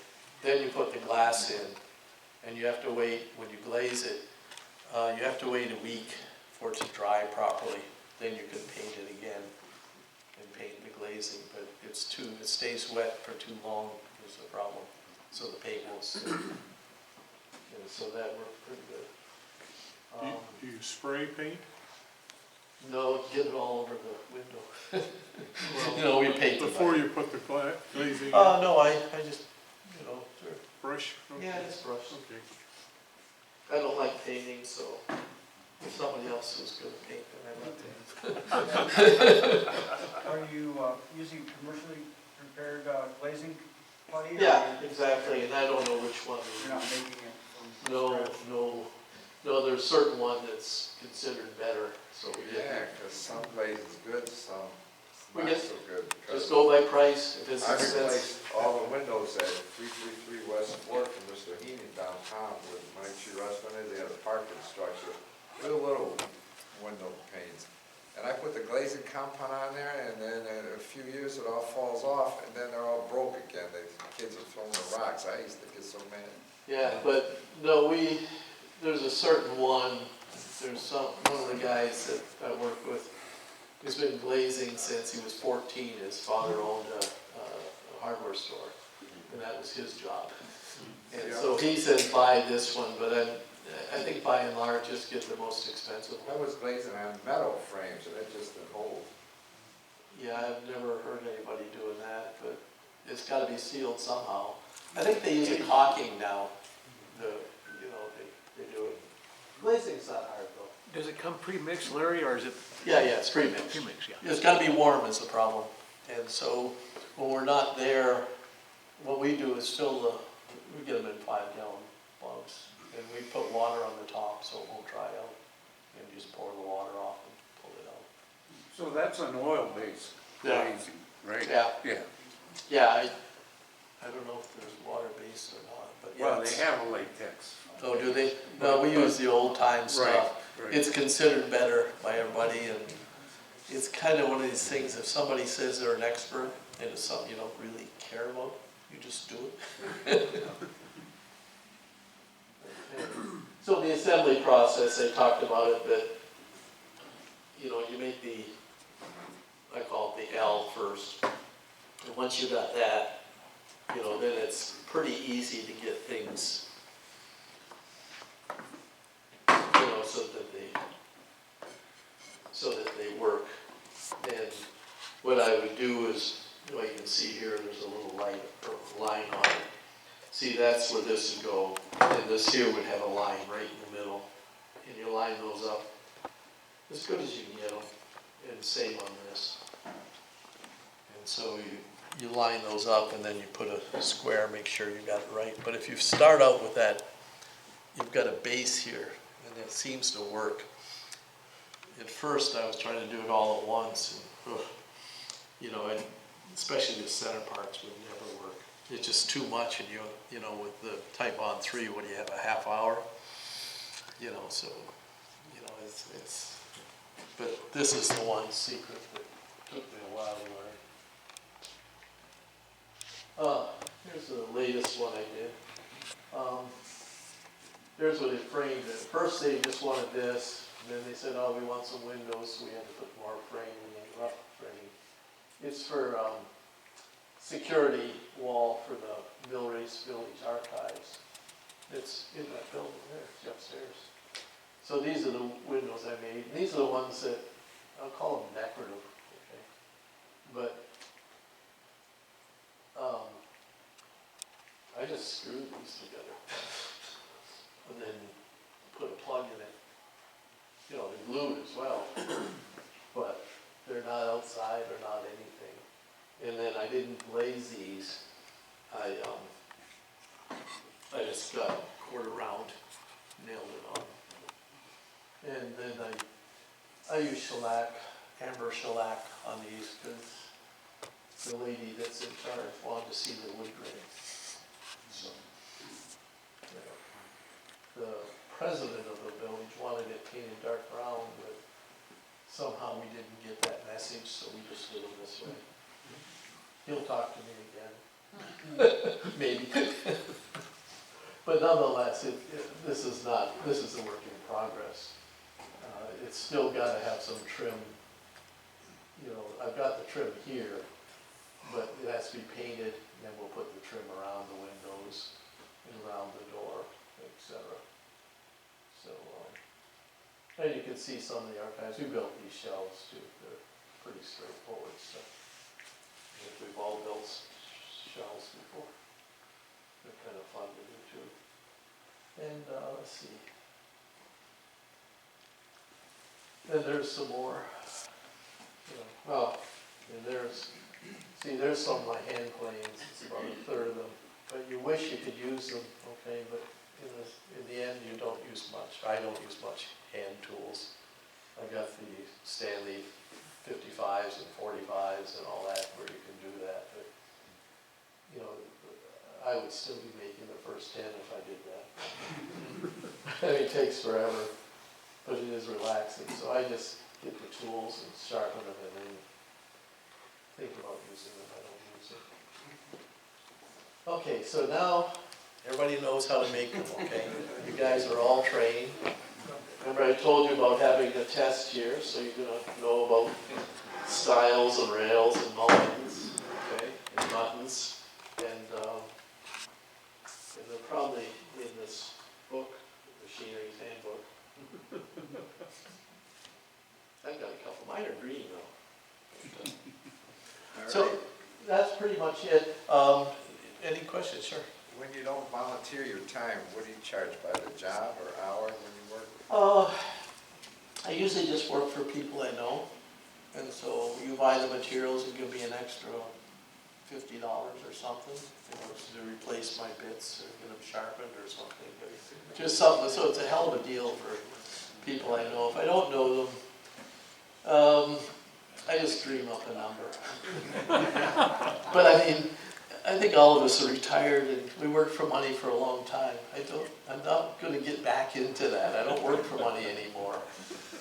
H: Then you put the glass in, and you have to wait, when you glaze it, you have to wait a week for it to dry properly. Then you can paint it again and paint the glazing, but it stays wet for too long is the problem. So the paint won't stick. And so that worked pretty good.
C: Do you spray paint?
H: No, get it all over the window. You know, we paint them.
C: Before you put the glazing in?
H: No, I just, you know,
C: Brush? Okay.
H: yeah, just brush.
C: Okay.
H: I don't like painting, so if somebody else is good at painting, I let them.
Q: Are you using commercially prepared glazing putty? or
H: Yeah,
Q: are you-
H: exactly, and I don't know which one.
Q: You're not making it from
H: No,
Q: scratch?
H: no, there's certain one that's considered better, so we
F: Yeah,
H: get,
F: because some glaze is good, some
H: We
F: not
H: get-
F: so good.
H: just go by price, if it's
F: I
H: expensive.
F: replaced all the windows at 333 West 4th from Mr. Heaney downtown with my tree restaurant, they had a parking structure with little window panes. And I put the glazing compound on there, and then in a few years it all falls off, and then they're all broke again. The kids are throwing the rocks. I used to get so mad.
H: Yeah, but no, there's a certain one, one of the guys that I work with, who's been glazing since he was 14. His father owned a hardware store, and that was his job. And so he says buy this one, but I think by and large, just get the most expensive
F: I
H: one.
F: was glazing on metal frames, and it just didn't hold.
H: Yeah, I've never heard anybody doing that, but it's gotta be sealed somehow. I think they use a caulking now, they do it. Glazing's not hard though.
N: Does it come pre-mixed, Larry, or is it?
H: Yeah, it's pre-mixed.
N: Pre-mixed, yeah.
H: It's gotta be warm is the problem. And so when we're not there, what we do is we get them in 5-gallon mugs. And we put water on the top so it won't dry out. And just pour the water off and pull it out.
I: So that's an oil-based
H: Yeah.
I: glazing, right?
H: Yeah.
I: Yeah.
H: Yeah, I don't know if there's water-based or not, but yeah.
I: Well, they have a latex.
H: Oh, do they? No, we use the old-time stuff.
I: Right.
H: It's considered better by everybody, and it's kind of one of these things, if somebody says they're an expert, and it's something you don't really care about, you just do it. So the assembly process, I talked about it, but, you make I call it the L first. And once you got that, then it's pretty easy to get things, so that they work. And what I would do is, you can see here, there's a little line on it. See, that's where this would go, and this here would have a line right in the middle. And you line those up as good as you can get them, and same on this. And so you line those up, and then you put a square, make sure you got it right. But if you start out with that, you've got a base here, and it seems to work. At first, I was trying to do it all at once, and, and especially the center parts would never work. It's just too much, and with the Type On 3, what do you have, a half hour? So, it's, but this is the one secret that took me a while to learn. Here's the latest one I did. Here's what they framed it. First, they just wanted this, and then they said, oh, we want some windows, so we had to put more framing and rough framing. It's for, security wall for the Mill Race Village Archives. It's in that building there, it's upstairs. So these are the windows I made. These are the ones that, I'll call them decorative, okay? But, I just screwed these together. And then put a plug in it. They're glued as well, but they're not outside or not anything. And then I didn't glaze these. I just got a quarter round, nailed it on. And then I use shellac, amber shellac on these because the lady that's in charge wanted to see the wood grain. So, the president of the village wanted it painted dark brown, but somehow we didn't get that message, so we just did it this way. He'll talk to me again. Maybe. But nonetheless, this is a work in progress. It's still got to have some trim you know, I've got the trim here, but it has to be painted, and then we'll put the trim around the windows and around the door, etc. So, and you can see some of the archives, we built these shelves too, they're pretty straightforward stuff. We've all built shelves before. They're kind of fun to do too. And let's see. Then there's some more. You know, well, and there's some of my hand planes. It's about a third of them. But you wish you could use them, okay? But in the end, you don't use much. I don't use much hand tools. I've got the Stanley 55s and 45s and all that where you can do that. But, you know, I would still be making the first 10 if I did that. I mean, it takes forever, but it is relaxing. So I just get the tools and sharpen them and then think about using them. I don't use them. Okay, so now everybody knows how to make them, okay? You guys are all trained. Remember I told you about having a test here, so you're going to know about stiles and rails and mullions, okay, and buttons. And they're probably in this book, Machinery's Handbook. I've got a couple. Mine are green though. So that's pretty much it. Any questions? Sure.
F: When you don't volunteer your time, what do you charge, by the job or hour when you work?
H: I usually just work for people I know. And so you buy the materials and give me an extra $50 or something, you know, to replace my bits or get them sharpened or something. But just something, so it's a hell of a deal for people I know. If I don't know them, I just dream up a number. But I mean, I think all of us are retired and we work for money for a long time. I'm not going to get back into that. I don't work for money anymore.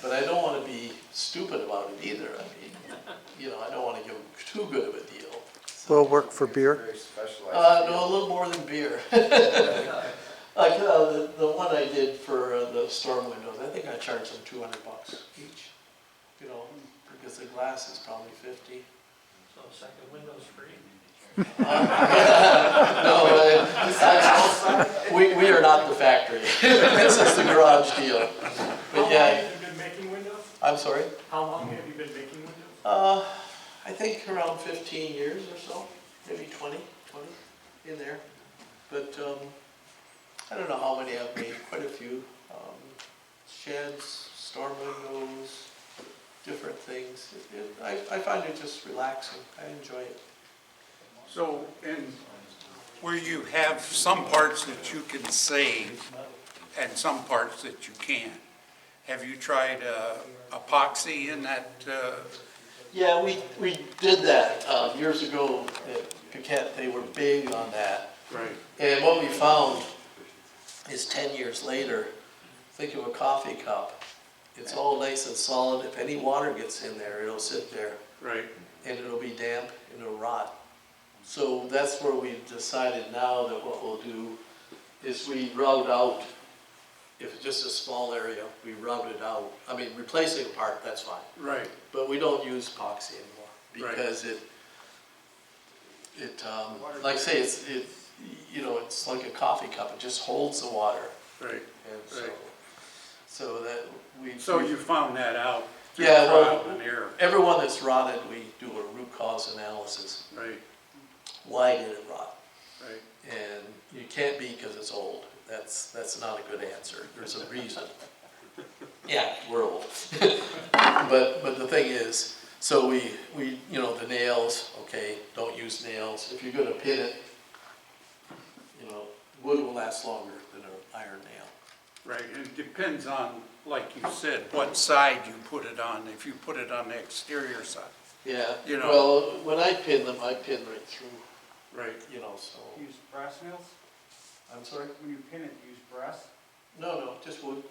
H: But I don't want to be stupid about it either. I mean, you know, I don't want to give too good of a deal.
M: Will work for beer?
F: Very specialized.
H: No, a little more than beer. Like the one I did for the storm windows, I think I charged them $200 each. You know, because the glass is probably 50.
E: So second window's free?
H: No, we are not the factory. This is the garage deal. But yeah.
C: How long have you been making windows?
H: I'm sorry?
C: How long have you been making windows?
H: I think around 15 years or so, maybe 20 in there. But I don't know how many I've made, quite a few. Sheds, storm windows, different things. I find it just relaxing. I enjoy it.
O: So, and where you have some parts that you can save and some parts that you can't, have you tried epoxy in that?
H: Yeah, we did that years ago at Piquette. They were big on that.
O: Right.
H: And what we found is 10 years later, think of a coffee cup. It's all nice and solid. If any water gets in there, it'll sit there.
O: Right.
H: And it'll be damp and it'll rot. So that's where we've decided now that what we'll do is we route out, if it's just a small area, we route it out. I mean, replacing a part, that's fine.
O: Right.
H: But we don't use epoxy anymore because it like I say, you know, it's like a coffee cup. It just holds the water.
O: Right.
H: And so that we.
O: So you found that out through
H: Yeah,
O: trial
H: well,
O: and error.
H: everyone that's rotted, we do a root cause analysis.
O: Right.
H: Why did it rot?
O: Right.
H: And you can't be because it's old. That's not a good answer. There's a reason. Yeah, we're old. but the thing is, so we you know, the nails, okay, don't use nails. If you're going to pin it, you know, wood will last longer than an iron nail.
O: Right, and it depends on, like you said, what side you put it on. If you put it on the exterior side.
H: Yeah,
O: You know.
H: well, when I pin them, I pin right through,
O: Right.
H: you know, so.
B: Use brass nails?
H: I'm sorry?
B: When you pin it, use brass?
H: No, just wood.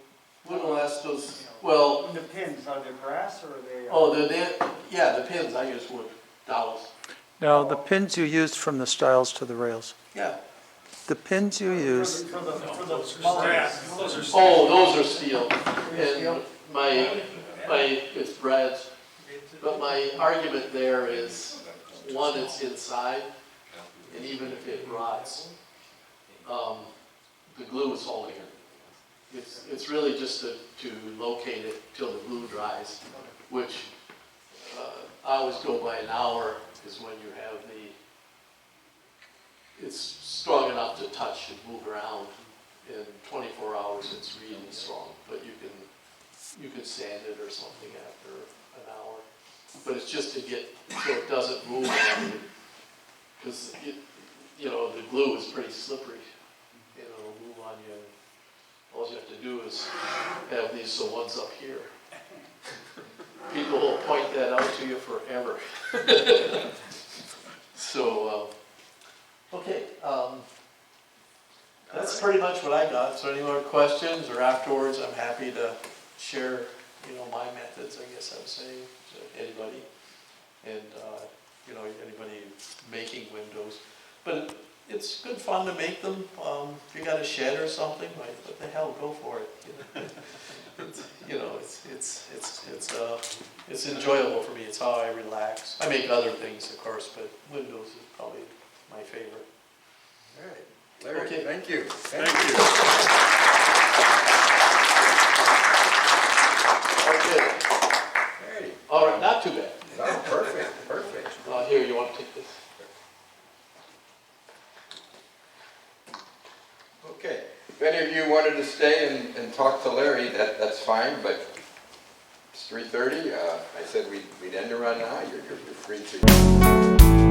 H: Wood will last those, well,
B: The pins, are they brass or are they?
H: oh, the pins, I use wood, dowels.
M: No, the pins you used from the stiles to the rails.
H: Yeah.
M: The pins you use,
B: For the
H: Oh, those are steel. And my, it's Brad's. But my argument there is, one, it's inside, and even if it rots, the glue is holding it. It's really just to locate it till the glue dries, which I always go by an hour is when you have it's strong enough to touch and move around. In 24 hours, it's really strong, but you can sand it or something after an hour. But it's just to get so it doesn't move on you, because the glue is pretty slippery. It'll move on you. All you have to do is have these ones up here. People will point that out to you forever. So, okay, that's pretty much what I got. So any more questions, or afterwards, I'm happy to share, my methods, I guess I'm saying, to anybody. And, anybody making windows. But it's good fun to make them. If you got a shed or something, like, what the hell, go for it. It's enjoyable for me. It's how I relax. I make other things, of course, but windows is probably my favorite.
A: All right, Larry,
H: Okay.
A: thank you.
F: Thank you.
H: Okay. All right, not too bad.
A: No, perfect, perfect.
H: Here, you want to take this?
A: Okay, if any of you wanted to stay and talk to Larry, that's fine, but it's 3:30. I said we'd end around now. You're free to.